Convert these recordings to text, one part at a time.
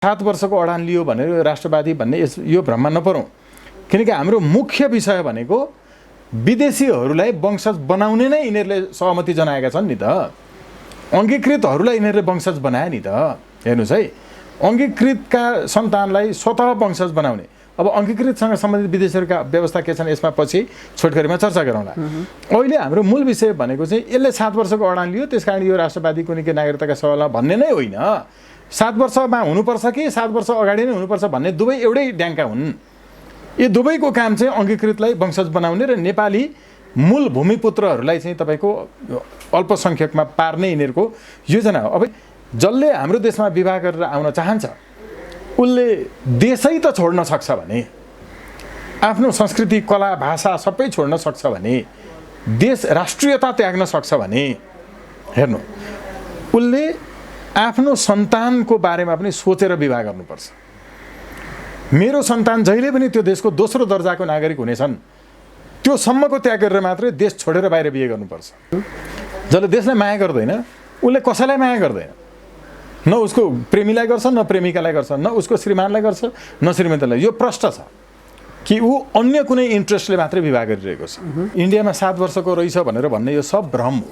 7 वर्षको अडान लियो भनेर राष्ट्रवादी भन्ने यो भ्रममा नपरौँ। किनकि हाम्रो मुख्य विषय भनेको विदेशीहरूलाई वंशज बनाउने नै यिनीहरूले सहमति जनाएका छन् नि त। अङ्गीकृतहरूलाई यिनीहरूले वंशज बनाए नि त। हेर्नुहोस् है, अङ्गीकृतका सन्तानलाई स्वतः वंशज बनाउने। अब अङ्गीकृतसँग सम्बन्धित विदेशीहरूका व्यवस्था के छन् यसमा पछि छोटकरीमा चर्चा गरौँला। अहिले हाम्रो मूल विषय भनेको चाहिँ यसले 7 वर्षको अडान लियो त्यस कारण यो राष्ट्रवादी कुनैको नागरिकताका सवालमा भन्ने नै होइन। 7 वर्षमा हुनुपर्छ कि 7 वर्ष अगाडि नै हुनुपर्छ भन्ने दुवै एउटै ड्याङ्का हुन्। यो दुवैको काम चाहिँ अङ्गीकृतलाई वंशज बनाउने र नेपाली मूल भूमिपुत्रहरूलाई चाहिँ तपाईँको अल्पसङ्ख्यकमा पार्ने यिनीहरूको योजना हो। अब जसले हाम्रो देशमा विवाह गरेर आउन चाहन्छ उसले देशै त छोड्न सक्छ भने, आफ्नो संस्कृति कला भाषा सबै छोड्न सक्छ भने, देश राष्ट्रियता त्याग्न सक्छ भने, हेर्नु उसले आफ्नो सन्तानको बारेमा पनि सोचेर विवाह गर्नुपर्छ। मेरो सन्तान जहिले पनि त्यो देशको दोस्रो दर्जाको नागरिक हुनेछन् त्यो सम्मको त्याग गरेर मात्रै देश छोडेर बाहिर बिहे गर्नुपर्छ। जसले देशलाई माया गर्दैन उसले कसैलाई माया गर्दैन। न उसको प्रेमीलाई गर्छ, न प्रेमिकालाई गर्छ, न उसको श्रीमानलाई गर्छ, न श्रीमतीलाई। यो प्रश्न छ कि ऊ अन्य कुनै इन्ट्रेस्टले मात्रै विवाह गरिरहेको छ। इन्डियामा 7 वर्षको रहेछ भनेर भन्ने यो सब भ्रम हो।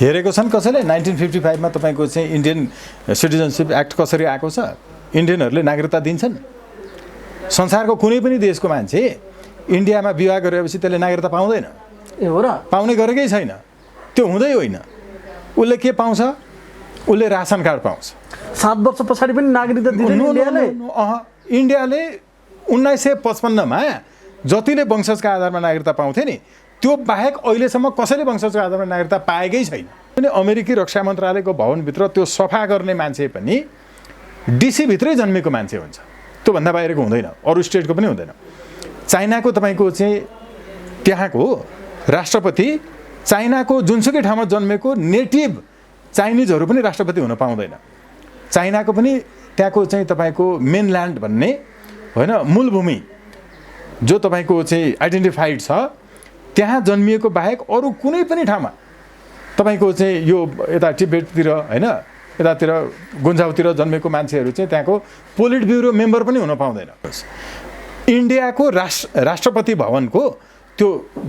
हेरेको छन् कसैले 1955 मा तपाईँको चाहिँ इन्डियन सिटिजनसिप एक्ट कसरी आएको छ? इन्डियनहरूले नागरिकता दिन्छन्। संसारको कुनै पनि देशको मान्छे इन्डियामा विवाह गरेपछि त्यसले नागरिकता पाउँदैन। ए हो र? पाउने गरेकै छैन। त्यो हुँदै होइन। उसले के पाउँछ? उसले रासन कार्ड पाउँछ। 7 वर्ष पछाडि पनि नागरिकता दिँदैन इन्डियाले? इन्डियाले 1955 मा जतिले वंशजका आधारमा नागरिकता पाउँथे नि त्यो बाहेक अहिलेसम्म कसैले वंशजको आधारमा नागरिकता पाएकै छैन। अनि अमेरिकी रक्षा मन्त्रालयको भवनभित्र त्यो सफा गर्ने मान्छे पनि डिसी भित्रै जन्मेको मान्छे हुन्छ। त्योभन्दा बाहिरको हुँदैन। अरू स्टेटको पनि हुँदैन। चाइनाको तपाईँको चाहिँ त्यहाँको राष्ट्रपति चाइनाको जुनसुकै ठाउँमा जन्मेको नेटिभ चाइनिजहरू पनि राष्ट्रपति हुन पाउँदैन। चाइनाको पनि त्यहाँको चाहिँ तपाईँको मेनल्यान्ड भन्ने होइन मूलभूमि जो तपाईँको चाहिँ आइडेन्टिफाइड छ त्यहाँ जन्मिएको बाहेक अरू कुनै पनि ठाउँमा तपाईँको चाहिँ यो यता टिबेटतिर होइन यतातिर गुन्जाउतिर जन्मेको मान्छेहरू चाहिँ त्यहाँको पोलिट ब्युरो मेम्बर पनि हुन पाउँदैन। इन्डियाको राष्ट्रपति भवनको त्यो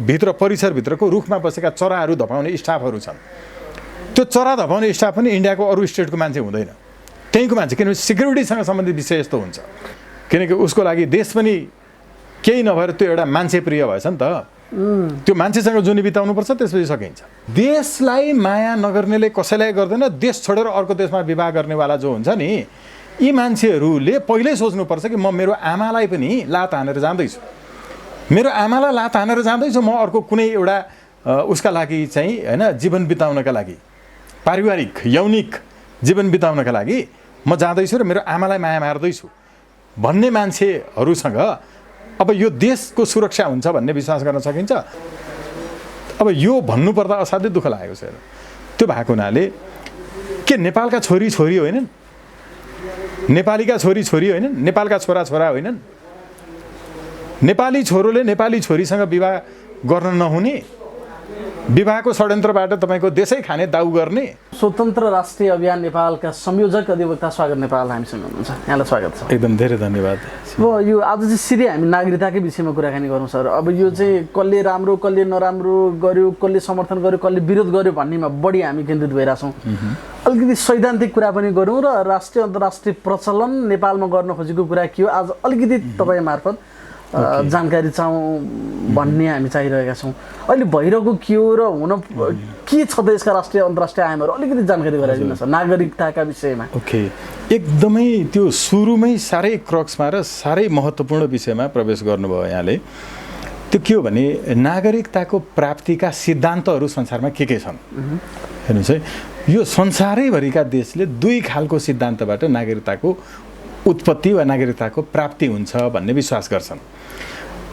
भित्र परिसरभित्रको रुखमा बसेका चराहरू धपाउने स्टाफहरू छन्। त्यो चरा धपाउने स्टाफ पनि इन्डियाको अरू स्टेटको मान्छे हुँदैन। त्यहीँको मान्छे, किनभने सिक्युरिटीसँग सम्बन्धित विषय यस्तो हुन्छ। किनकि उसको लागि देश पनि केही नभएर त्यो एउटा मान्छे प्रिय भएछ नि त। त्यो मान्छेसँग जुनी बिताउनुपर्छ त्यसपछि सकिन्छ। देशलाई माया नगर्नेले कसैलाई गर्दैन। देश छोडेर अर्को देशमा विवाह गर्नेवाला जो हुन्छ नि यी मान्छेहरूले पहिल्यै सोच्नुपर्छ कि म मेरो आमालाई पनि लात हानेर जाँदैछु। मेरो आमालाई लात हानेर जाँदैछु म अर्को कुनै एउटा उसका लागि चाहिँ होइन जीवन बिताउनका लागि पारिवारिक यौनिक जीवन बिताउनका लागि म जाँदैछु र मेरो आमालाई माया मार्दैछु भन्ने मान्छेहरूसँग अब यो देशको सुरक्षा हुन्छ भन्ने विश्वास गर्न सकिन्छ। अब यो भन्नुपर्दा असाध्यै दुःख लागेको छ। त्यो भएको हुनाले के नेपालका छोरी छोरी होइनन्? नेपालीका छोरी छोरी होइनन्? नेपालका छोरा छोरा होइनन्? नेपाली छोरोले नेपाली छोरीसँग विवाह गर्न नहुने, विवाहको षड्यन्त्रबाट तपाईँको देशै खाने दाउ गर्ने। स्वतन्त्र राष्ट्रिय अभियान नेपालका संयोजक अधिवक्ता स्वागत नेपाल हामीसँग हुनुहुन्छ। यहाँलाई स्वागत छ। एकदम धेरै धन्यवाद। अब यो आज चाहिँ सिधै हामी नागरिकताकै विषयमा कुराकानी गरौँ सर। अब यो चाहिँ कसले राम्रो कसले नराम्रो गर्यो, कसले समर्थन गर्यो कसले विरोध गर्यो भन्नेमा बढी हामी केन्द्रित भइरहेछौँ। अलिकति सैद्धान्तिक कुरा पनि गरौँ र राष्ट्रिय अन्तर्राष्ट्रिय प्रचलन नेपालमा गर्न खोजेको कुरा के हो आज अलिकति तपाईँ मार्फत जानकारी चाहौँ भन्ने हामी चाहिरहेका छौँ। अहिले भइरहेको के हो र हुन के छ त यसका राष्ट्रिय अन्तर्राष्ट्रिय आयामहरू अलिकति जानकारी गराइदिनुहोस् नागरिकताका विषयमा। ओके, एकदमै त्यो सुरुमै साह्रै क्रक्समा र साह्रै महत्त्वपूर्ण विषयमा प्रवेश गर्नुभयो यहाँले। त्यो के हो भने नागरिकताको प्राप्तिका सिद्धान्तहरू संसारमा के छन् हेर्नुहोस् है। यो संसारैभरिका देशले दुई खालको सिद्धान्तबाट नागरिकताको उत्पत्ति वा नागरिकताको प्राप्ति हुन्छ भन्ने विश्वास गर्छन्।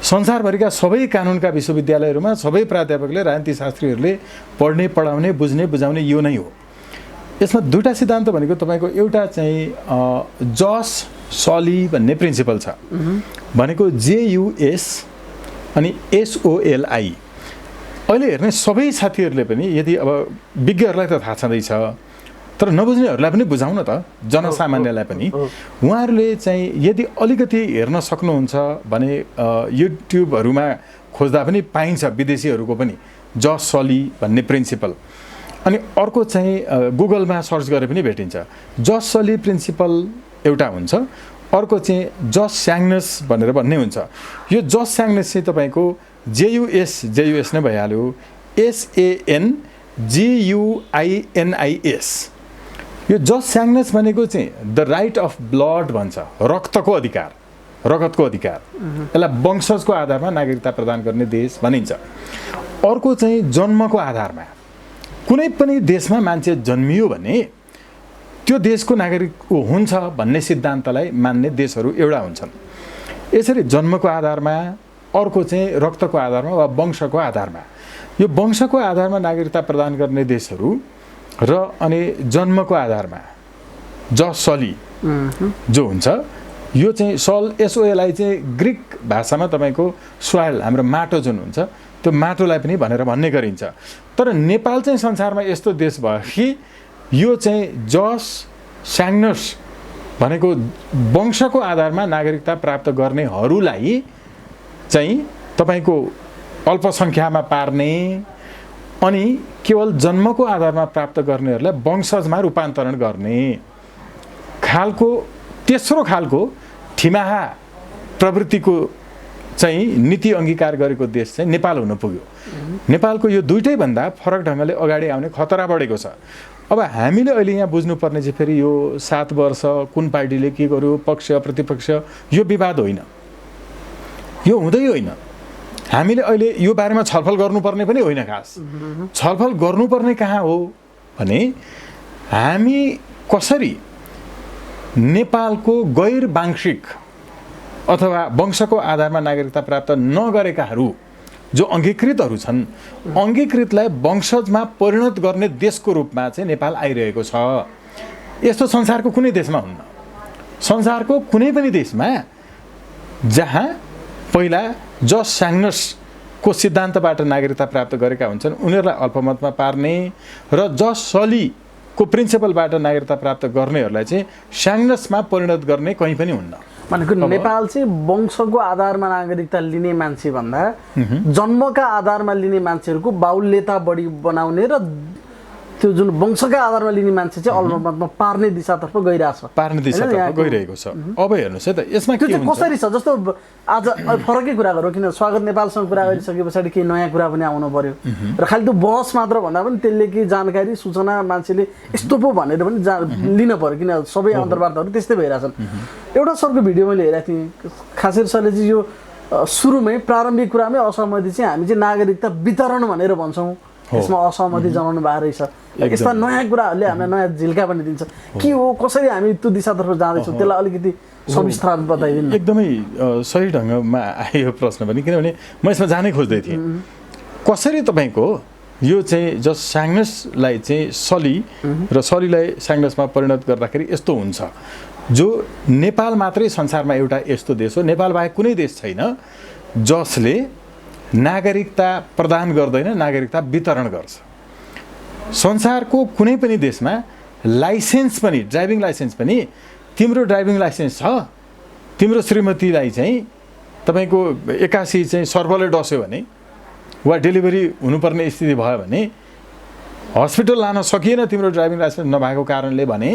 संसारभरिका सबै कानुनका विश्वविद्यालयहरूमा सबै प्राध्यापकले राजनीतिशास्त्रीहरूले पढ्ने पढाउने बुझ्ने बुझाउने यो नै हो। यसमा दुईवटा सिद्धान्त भनेको तपाईँको एउटा चाहिँ जस सली भन्ने प्रिन्सिपल छ भनेको JUS अनि SOLI। अहिले हेर्ने सबै साथीहरूले पनि यदि अब विज्ञहरूलाई त थाहा छँदैछ तर नबुझ्नेहरूलाई पनि बुझाउन त, जनसामान्यलाई पनि। उहाँहरूले चाहिँ यदि अलिकति हेर्न सक्नुहुन्छ भने युट्युबहरूमा खोज्दा पनि पाइन्छ विदेशीहरूको पनि, जस सली भन्ने प्रिन्सिपल। अनि अर्को चाहिँ गुगलमा सर्च गरे पनि भेटिन्छ। जस सली प्रिन्सिपल एउटा हुन्छ, अर्को चाहिँ जस स्याङ्नस भनेर भन्ने हुन्छ। यो जस स्याङ्नस चाहिँ तपाईँको जेयुएस नै भइहाल्यो, SANGUINIS। यो जस स्याङ्नस भनेको चाहिँ द राइट अफ ब्लड भन्छ, रक्तको अधिकार, रगतको अधिकार। यसलाई वंशजको आधारमा नागरिकता प्रदान गर्ने देश भनिन्छ। अर्को चाहिँ जन्मको आधारमा, कुनै पनि देशमा मान्छे जन्मियो भने त्यो देशको नागरिक हुन्छ भन्ने सिद्धान्तलाई मान्ने देशहरू एउटा हुन्छन्। यसरी जन्मको आधारमा, अर्को चाहिँ रक्तको आधारमा वा वंशको आधारमा, यो वंशको आधारमा नागरिकता प्रदान गर्ने देशहरू र अनि जन्मको आधारमा जस सली जो हुन्छ, यो चाहिँ SOLI चाहिँ ग्रिक भाषामा तपाईँको सोइल, हाम्रो माटो जुन हुन्छ त्यो माटोलाई पनि भनेर भन्ने गरिन्छ। तर नेपाल चाहिँ संसारमा यस्तो देश भयो कि यो चाहिँ जस स्याङ्नस भनेको वंशको आधारमा नागरिकता प्राप्त गर्नेहरूलाई चाहिँ तपाईँको अल्पसङ्ख्यामा पार्ने, अनि केवल जन्मको आधारमा प्राप्त गर्नेहरूलाई वंशजमा रूपान्तरण गर्ने खालको तेस्रो खालको ठिमाहा प्रवृत्तिको चाहिँ नीति अङ्गीकार गरेको देश चाहिँ नेपाल हुन पुग्यो। नेपालको यो दुइटै भन्दा फरक ढङ्गले अगाडि आउने खतरा बढेको छ। अब हामीले अहिले यहाँ बुझ्नुपर्ने चाहिँ फेरि यो 7 वर्ष कुन पार्टीले के गर्यो, पक्ष प्रतिपक्ष, यो विवाद होइन, यो हुँदै होइन। हामीले अहिले यो बारेमा छलफल गर्नुपर्ने पनि होइन। खास छलफल गर्नुपर्ने कहाँ हो भने हामी कसरी नेपालको गैर वांशिक अथवा वंशको आधारमा नागरिकता प्राप्त नगरेकाहरू जो अङ्गीकृतहरू छन्, अङ्गीकृतलाई वंशजमा परिणत गर्ने देशको रूपमा चाहिँ नेपाल आइरहेको छ। यस्तो संसारको कुनै देशमा हुन्न। संसारको कुनै पनि देशमा जहाँ पहिला जस स्याङ्नसको सिद्धान्तबाट नागरिकता प्राप्त गरेका हुन्छन् उनीहरूलाई अल्पमतमा पार्ने र जस सलीको प्रिन्सिपलबाट नागरिकता प्राप्त गर्नेहरूलाई चाहिँ स्याङ्नसमा परिणत गर्ने कहीँ पनि हुन्न। भनेको नेपाल चाहिँ वंशको आधारमा नागरिकता लिने मान्छे भन्दा जन्मका आधारमा लिने मान्छेहरूको बाहुल्यता बढी बनाउने र त्यो जुन वंशका आधारमा लिने मान्छे चाहिँ अल्पमतमा पार्ने दिशातर्फ गइरहेछ, पार्ने दिशातर्फ गइरहेको छ। अब हेर्नुहोस् है त, यसमा के हुन्छ, कसरी छ? जस्तो आज फरकै कुरा गरौँ, किन स्वागत नेपालसँग कुरा गरिसके पछाडि केही नयाँ कुरा पनि आउनु पर्यो र खालि त्यो बहस मात्र भन्दा पनि त्यसले केही जानकारी सूचना मान्छेले यस्तो पो भनेर पनि लिन पर्यो, किन सबै अन्तर्वार्ताहरू त्यस्तै भइरहेछन्। एउटा सरको भिडियो मैले हेरेको थिएँ, खासेर सरले चाहिँ यो सुरुमै प्रारम्भिक कुरामै असहमति चाहिँ हामी चाहिँ नागरिकता वितरण भनेर भन्छौँ, यसमा असहमति जनाउनु भएको रहेछ। यस्ता नयाँ कुराहरूले हामीलाई नयाँ झिल्का पनि दिन्छ। के हो, कसरी हामी त्यो दिशातर्फ जाँदैछौँ, त्यसलाई अलिकति सविस्तार बताइदिनु। एकदमै सही ढङ्गमा आयो प्रश्न पनि, किनभने म यसमा जानै खोज्दै थिएँ। कसरी तपाईँको यो चाहिँ जस स्याङ्नसलाई चाहिँ सली र सलीलाई स्याङ्नसमा परिणत गर्दाखेरि यस्तो हुन्छ, जो नेपाल मात्रै संसारमा एउटा यस्तो देश हो, नेपाल बाहेक कुनै देश छैन जसले नागरिकता प्रदान गर्दैन, नागरिकता वितरण गर्छ। संसारको कुनै पनि देशमा लाइसेन्स पनि, ड्राइभिङ लाइसेन्स पनि, तिम्रो ड्राइभिङ लाइसेन्स छ, तिम्रो श्रीमतीलाई चाहिँ तपाईँको 81 चाहिँ सर्भरले डस्यो भने वा डेलिभरी हुनुपर्ने स्थिति भयो भने हस्पिटल लान सकिएन तिम्रो ड्राइभिङ लाइसेन्स नभएको कारणले भने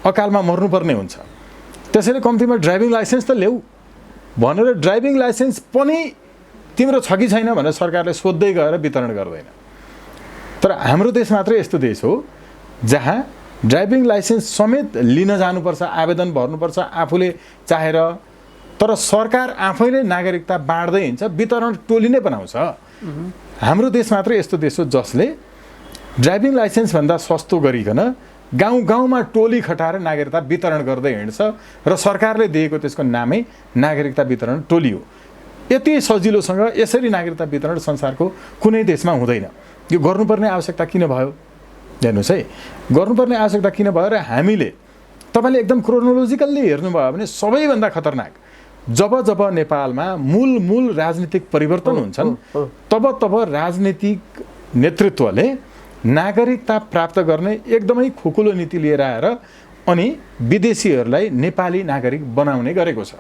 अकालमा मर्नुपर्ने हुन्छ। त्यसैले कम्तीमा ड्राइभिङ लाइसेन्स त ल्याऊ भनेर ड्राइभिङ लाइसेन्स पनि तिम्रो छ कि छैन भनेर सरकारले सोध्दै गएर वितरण गर्दैन। तर हाम्रो देश मात्रै यस्तो देश हो जहाँ ड्राइभिङ लाइसेन्स समेत लिन जानुपर्छ, आवेदन भर्नुपर्छ आफूले चाहेर, तर सरकार आफैले नागरिकता बाँड्दै हिँड्छ, वितरण टोली नै बनाउँछ। हाम्रो देश मात्रै यस्तो देश हो जसले ड्राइभिङ लाइसेन्सभन्दा सस्तो गरिकन गाउँ गाउँमा टोली खटाएर नागरिकता वितरण गर्दै हिँड्छ र सरकारले दिएको त्यसको नामै नागरिकता वितरण टोली हो। यति सजिलोसँग यसरी नागरिकता वितरण संसारको कुनै देशमा हुँदैन। यो गर्नुपर्ने आवश्यकता किन भयो हेर्नुहोस् है, गर्नुपर्ने आवश्यकता किन भयो र हामीले तपाईँले एकदम क्रोनोलोजिकल्ली हेर्नुभयो भने सबैभन्दा खतरनाक जब जब नेपालमा मूल राजनीतिक परिवर्तन हुन्छन् तब राजनीतिक नेतृत्वले नागरिकता प्राप्त गर्ने एकदमै खुकुलो नीति लिएर आएर अनि विदेशीहरूलाई नेपाली नागरिक बनाउने गरेको छ।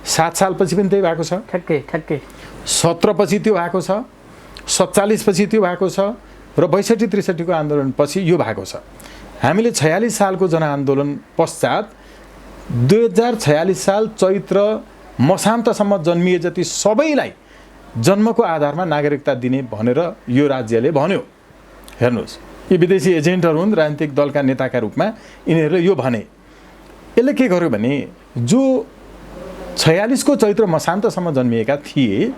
7 सालपछि पनि त्यही भएको छ, ठ्याक्कै 17 पछि त्यो भएको छ, 47 पछि त्यो भएको छ र 62-63 को आन्दोलनपछि यो भएको छ। हामीले 46 सालको जनआन्दोलन पश्चात 2046 साल चैत्र मसान्तसम्म जन्मिए जति सबैलाई जन्मको आधारमा नागरिकता दिने भनेर यो राज्यले भन्यो। हेर्नुहोस्, यी विदेशी एजेन्टहरू हुन्, राजनीतिक दलका नेताका रूपमा यिनीहरूले यो भने। यसले के गर्यो भने जो 46 को चैत्र मसान्तसम्म जन्मिएका थिए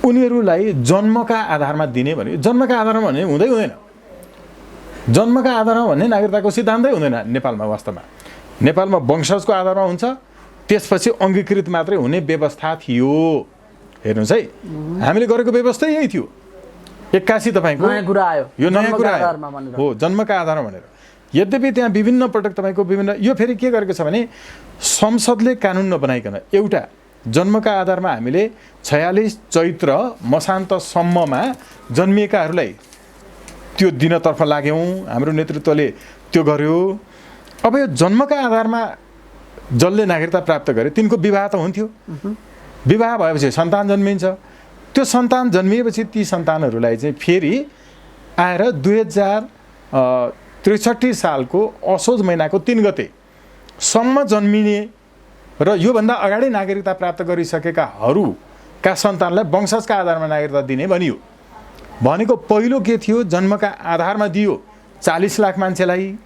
उनीहरूलाई जन्मका आधारमा दिने भने, जन्मका आधारमा भने हुँदैन। जन्मका आधारमा भन्ने नागरिकताको सिद्धान्तै हुँदैन नेपालमा। वास्तवमा नेपालमा वंशजको आधारमा हुन्छ, त्यसपछि अङ्गीकृत मात्रै हुने व्यवस्था थियो। हेर्नुहोस् है, हामीले गरेको व्यवस्था यही थियो। 81 तपाईँको नयाँ कुरा आयो, यो नयाँ कुरा आयो हो, जन्मका आधारमा भनेर। यद्यपि त्यहाँ विभिन्न पटक तपाईँको विभिन्न यो फेरि के गरेको छ भने संसदले कानुन नबनाइकन एउटा जन्मका आधारमा हामीले 46 चैत्र मसान्तसम्ममा जन्मिएकाहरूलाई त्यो दिनतर्फ लाग्यौँ, हाम्रो नेतृत्वले त्यो गर्यो। अब यो जन्मका आधारमा जसले नागरिकता प्राप्त गरे तिनको विवाह त हुन्थ्यो। विवाह भएपछि सन्तान जन्मिन्छ। त्यो सन्तान जन्मिएपछि ती सन्तानहरूलाई चाहिँ फेरि आएर 2063 सालको असोज महिनाको 3 गतेसम्म जन्मिने र योभन्दा अगाडि नागरिकता प्राप्त गरिसकेकाहरूका सन्तानलाई वंशजका आधारमा नागरिकता दिने भनियो। भनेको पहिलो के थियो, जन्मका आधारमा दियो 40 लाख मान्छेलाई।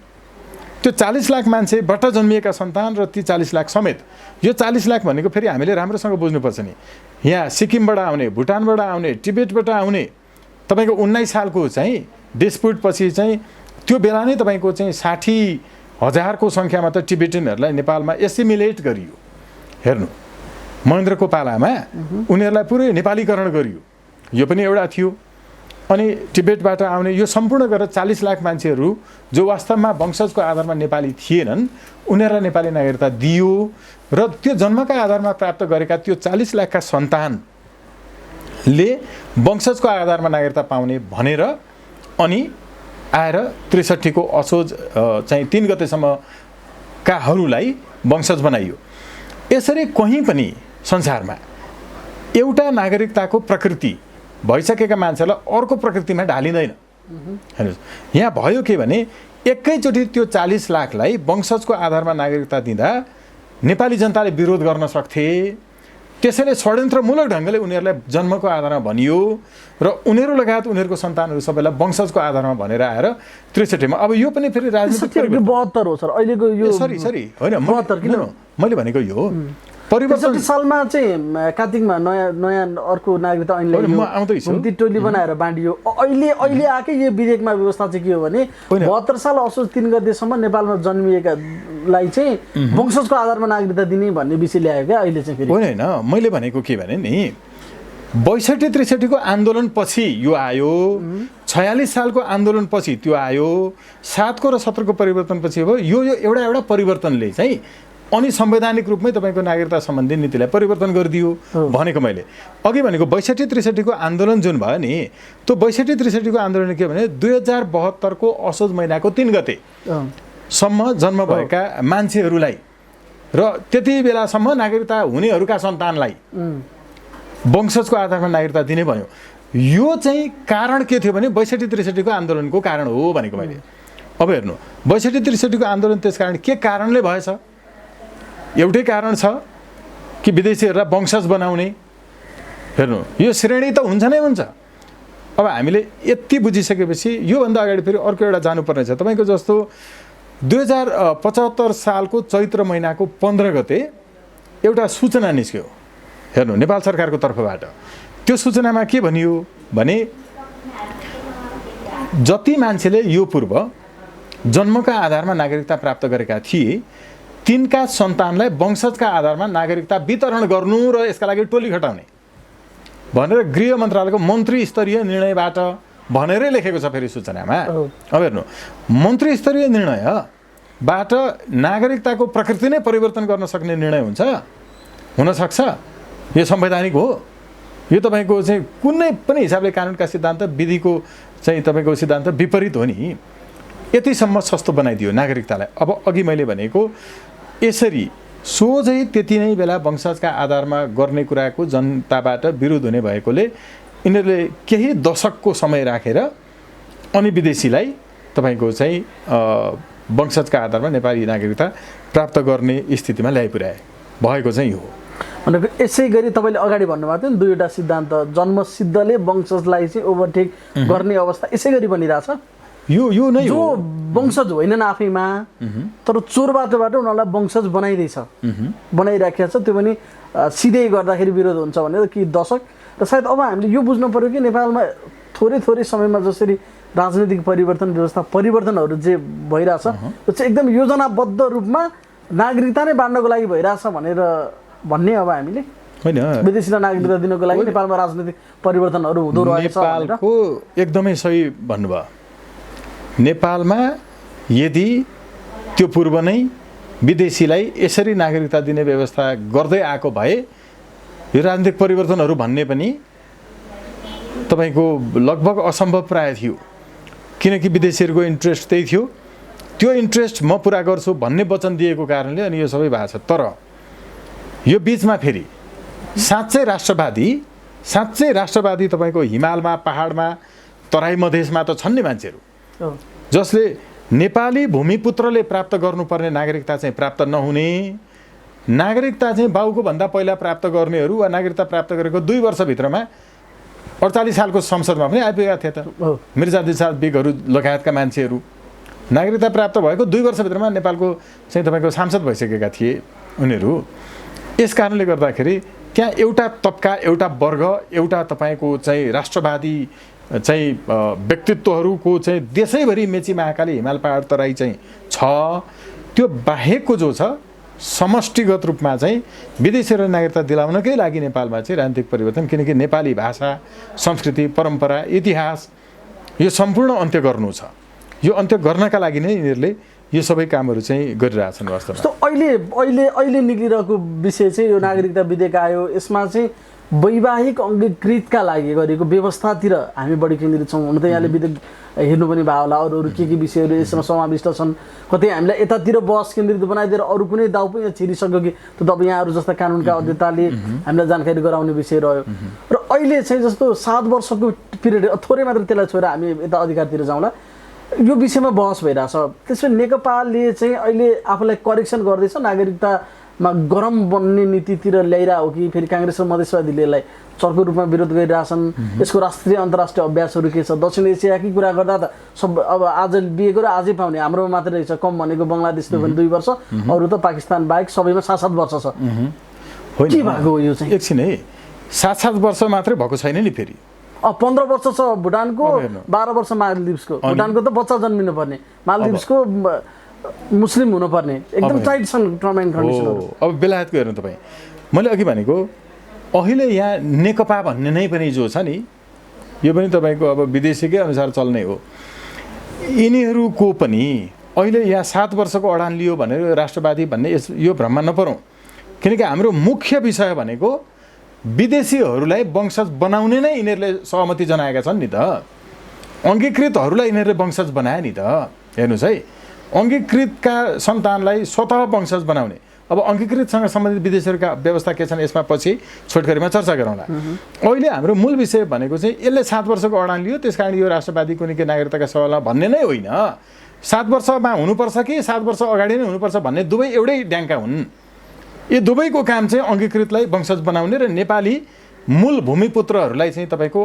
त्यो 40 लाख मान्छेबाट जन्मिएका सन्तान र ती 40 लाख समेत, यो 40 लाख भनेको फेरि हामीले राम्रोसँग बुझ्नुपर्छ नि। यहाँ सिक्किमबाट आउने, भुटानबाट आउने, टिबेटबाट आउने, तपाईँको 19 सालको चाहिँ डिस्प्युटपछि चाहिँ त्यो बेला नै तपाईँको चाहिँ 60,000 को सङ्ख्यामा त टिबेटनहरूलाई नेपालमा एसिमिलेट गरियो। हेर्नु, महेन्द्रको पालामा उनीहरूलाई पुरै नेपालीकरण गरियो। यो पनि एउटा थियो। अनि टिबेटबाट आउने यो सम्पूर्ण गरेर 40 लाख मान्छेहरू जो वास्तवमा वंशजको आधारमा नेपाली थिएनन् उनीहरूलाई नेपाली नागरिकता दियो र त्यो जन्मका आधारमा प्राप्त गरेका त्यो 40 लाखका सन्तानले वंशजको आधारमा नागरिकता पाउने भनेर अनि आएर 63 को असोज चाहिँ 3 गतेसम्मकाहरूलाई वंशज बनाइयो। यसरी कहीँ पनि संसारमा एउटा नागरिकताको प्रकृति भइसकेका मान्छेलाई अर्को प्रकृतिमा ढालिँदैन। हेर्नुहोस्, यहाँ भयो के भने एकैचोटि त्यो 40 लाखलाई वंशजको आधारमा नागरिकता दिँदा नेपाली जनताले विरोध गर्न सक्थे। त्यसैले षड्यन्त्रमूलक ढङ्गले उनीहरूलाई जन्मको आधारमा भनियो र उनीहरू लगायत उनीहरूको सन्तानहरू सबैलाई वंशजको आधारमा भनेर आएर 63 मा। अब यो पनि फेरि राजनीतिक 72 हो सर अहिलेको यो। सरी होइन, 72 किन मैले भनेको यो परिवर्तन सालमा चाहिँ कार्तिकमा नयाँ अर्को नागरिकता ऐनले घुम्ती टोली बनाएर बाँडियो। अहिले आएकै यो विधेयकमा व्यवस्था चाहिँ के हो भने 72 साल असोज 3 गतेसम्म नेपालमा जन्मिएकालाई चाहिँ वंशजको आधारमा नागरिकता दिने भन्ने विषय ल्यायो क्या अहिले चाहिँ फेरि। होइन, मैले भनेको के भने नि 62-63 को आन्दोलन पछि यो आयो, 46 सालको आन्दोलन पछि त्यो आयो, 7 को र 17 को परिवर्तन पछि हो। यो एउटा परिवर्तनले चाहिँ अनि संवैधानिक रूपमै तपाईँको नागरिकता सम्बन्धी नीतिलाई परिवर्तन गरिदियो भनेको मैले अघि भनेको 62-63 को आन्दोलन जुन भयो नि, त्यो 62-63 को आन्दोलन के भने 2072 को असोज महिनाको 3 गतेसम्म जन्म भएका मान्छेहरूलाई र त्यति बेलासम्म नागरिकता हुनेहरूका सन्तानलाई वंशजको आधारमा नागरिकता दिने भन्यो। यो चाहिँ कारण के थियो भने 62-63 को आन्दोलनको कारण हो भनेको मैले। अब हेर्नु, 62-63 को आन्दोलन त्यसकारण के कारणले भएछ? एउटै कारण छ कि विदेशीहरूलाई वंशज बनाउने। हेर्नु, यो श्रेणी त हुन्छ नै हुन्छ। अब हामीले यति बुझिसकेपछि योभन्दा अगाडि फेरि अर्को एउटा जानुपर्ने छ। तपाईँको जस्तो 2075 सालको चैत्र महिनाको 15 गते एउटा सूचना निस्क्यो। हेर्नु, नेपाल सरकारको तर्फबाट त्यो सूचनामा के भनियो भने जति मान्छेले यो पूर्व जन्मका आधारमा नागरिकता प्राप्त गरेका थिए तिनका सन्तानलाई वंशजका आधारमा नागरिकता वितरण गर्नु र यसका लागि टोली खटाउने भनेर गृह मन्त्रालयको मन्त्री स्तरीय निर्णयबाट भनेरै लेखेको छ फेरि सूचनामा। अब हेर्नु, मन्त्री स्तरीय निर्णयबाट नागरिकताको प्रकृति नै परिवर्तन गर्न सक्ने निर्णय हुन्छ? हुन सक्छ? यो संवैधानिक हो? यो तपाईँको चाहिँ कुनै पनि हिसाबले कानुनका सिद्धान्त विधिको चाहिँ तपाईँको सिद्धान्त विपरीत हो नि। यतिसम्म सस्तो बनाइदियो नागरिकतालाई। अब अघि मैले भनेको यसरी सोझै त्यति नै बेला वंशजका आधारमा गर्ने कुराको जनताबाट विरोध हुने भएकोले यिनीहरूले केही दशकको समय राखेर अनि विदेशीलाई तपाईँको चाहिँ वंशजका आधारमा नेपाली नागरिकता प्राप्त गर्ने स्थितिमा ल्याइपुर्याए भएको चाहिँ हो। भनेको यसै गरी तपाईँले अगाडि भन्नुभएको थियो नि दुईवटा सिद्धान्त, जन्मसिद्धले वंशजलाई चाहिँ ओभरटेक गर्ने अवस्था यसै गरी बनिरहेछ। यो नै जो वंशज होइनन् आफैमा तर चोरबाटोबाट उनीहरूलाई वंशज बनाइराखेको छ, त्यो पनि सिधै गर्दाखेरि विरोध हुन्छ भनेर कि दशक। र सायद अब हामीले यो बुझ्नु पर्यो कि नेपालमा थोरै समयमा जसरी राजनीतिक व्यवस्था परिवर्तनहरू जे भइरहेछ त्यो चाहिँ एकदम योजनाबद्ध रूपमा नागरिकता नै बाँड्नको लागि भइरहेछ भन्ने अब हामीले होइन विदेशीलाई नागरिकता दिनको लागि नेपालमा राजनीतिक परिवर्तनहरू हुँदो रहेछ। नेपालको एकदमै सही भन्नुभयो। नेपालमा यदि त्यो पूर्व नै विदेशीलाई यसरी नागरिकता दिने व्यवस्था गर्दै आएको भए यो राजनीतिक परिवर्तनहरू भन्ने पनि तपाईँको लगभग असम्भव प्राय थियो, किनकि विदेशीहरूको इन्ट्रेस्ट त्यही थियो। त्यो इन्ट्रेस्ट म पुरा गर्छु भन्ने वचन दिएको कारणले अनि यो सबै भएको छ। तर यो बिचमा फेरि साँच्चै राष्ट्रवादी तपाईँको हिमालमा पहाडमा तराई मधेसमा त छन् नि मान्छेहरू जसले नेपाली भूमिपुत्रले प्राप्त गर्नुपर्ने नागरिकता चाहिँ प्राप्त नहुने, नागरिकता चाहिँ बाउको भन्दा पहिला प्राप्त गर्नेहरू वा नागरिकता प्राप्त गरेको 2 वर्षभित्रमा 48 सालको संसदमा पनि आइपुगेका थिए त। मिर्जा दिलशाद बेगहरू लगायतका मान्छेहरू नागरिकता प्राप्त भएको 2 वर्षभित्रमा नेपालको चाहिँ तपाईँको सांसद भइसकेका थिए उनीहरू। यस कारणले गर्दाखेरि त्यहाँ एउटा तबका, एउटा वर्ग, एउटा तपाईँको चाहिँ राष्ट्रवादी चाहिँ व्यक्तित्वहरूको चाहिँ देशैभरि मेची महाकाली हिमाल पहाड तराई चाहिँ छ। त्यो बाहेकको जो छ समष्टिगत रूपमा चाहिँ विदेशीहरूलाई नागरिकता दिलाउनकै लागि नेपालमा चाहिँ राजनीतिक परिवर्तन, किनकि नेपाली भाषा, संस्कृति, परम्परा, इतिहास यो सम्पूर्ण अन्त्य गर्नु छ। यो अन्त्य गर्नका लागि नै यिनीहरूले यो सबै कामहरू चाहिँ गरिरहेछन् वास्तवमा। जस्तो अहिले निक्लिरहेको विषय चाहिँ यो नागरिकता विधेयक आयो, यसमा चाहिँ वैवाहिक अङ्गीकृतका लागि गरेको व्यवस्थातिर हामी बढी केन्द्रित छौँ। हुन त यहाँले विधेयक हेर्नु पनि भयो होला, अरू के विषयहरू यसमा समाविष्ट छन्। कतै हामीलाई यतातिर बहस केन्द्रित बनाइदिएर अरू कुनै दाउ पनि यहाँ छिरिसक्यो कि त्यो त अब यहाँहरू जस्ता कानुनका अध्येताले हामीलाई जानकारी गराउने विषय रह्यो। र अहिले चाहिँ जस्तो 7 वर्षको पिरियड थोरै मात्र त्यसलाई छोएर हामी यता अधिकारतिर जाउँला, यो विषयमा बहस भइरहेछ। त्यसपछि नेकपाले चाहिँ अहिले आफूलाई करेक्सन गर्दैछ, नागरिकतामा गरम बन्ने नीतितिर ल्याइरहेको हो कि फेरि काङ्ग्रेस र मधेसवादीलाई चर्को रूपमा विरोध गरिरहेछन्। यसको राष्ट्रिय अन्तर्राष्ट्रिय अभ्यासहरू के छ? दक्षिण एसियाकै कुरा गर्दा त सब अब आज बिहेको र आजै पाउने हाम्रोमा मात्रै रहेछ, कम भनेको बङ्गलादेशको पनि 2 वर्ष, अरू त पाकिस्तान बाहेक सबैमा 7-7 वर्ष छ। के भएको हो यो चाहिँ? एकछिन है, 7-7 वर्ष मात्रै भएको छैन नि, फेरि 15 वर्ष छ भुटानको, 12 वर्ष मालदिभ्सको। भुटानको त बच्चा जन्मिनु पर्ने, मालदिभ्सको मुस्लिम हुनुपर्ने, एकदम टाइट छन् टर्म एन्ड कन्डिसनहरू। अब बेलायतको हेर्नु तपाईँ, मैले अघि भनेको अहिले यहाँ नेकपा भन्ने नै पनि जो छ नि, यो पनि तपाईँको अब विदेशीकै अनुसार चल्ने हो। यिनीहरूको पनि अहिले यहाँ 7 वर्षको अडान लियो भनेर राष्ट्रवादी भन्ने यो भ्रममा नपरौँ, किनकि हाम्रो मुख्य विषय भनेको विदेशीहरूलाई वंशज बनाउने नै यिनीहरूले सहमति जनाएका छन् नि त। अङ्गीकृतहरूलाई यिनीहरूले वंशज बनाए नि त। हेर्नुहोस् है, अङ्गीकृतका सन्तानलाई स्वतः वंशज बनाउने। अब अङ्गीकृतसँग सम्बन्धित विदेशीहरूका व्यवस्था के छन् यसमा पछि छोटकरीमा चर्चा गरौँला। अहिले हाम्रो मूल विषय भनेको चाहिँ यसले 7 वर्षको अडान लियो, त्यस कारण यो राष्ट्रवादी कुनै के नागरिकताका सवालमा भन्ने नै होइन। 7 वर्षमा हुनुपर्छ कि 7 वर्ष अगाडि नै हुनुपर्छ भन्ने दुवै एउटै ड्याङ्का हुन्। यो दुवैको काम चाहिँ अङ्गीकृतलाई वंशज बनाउने र नेपाली मूल भूमिपुत्रहरूलाई चाहिँ तपाईँको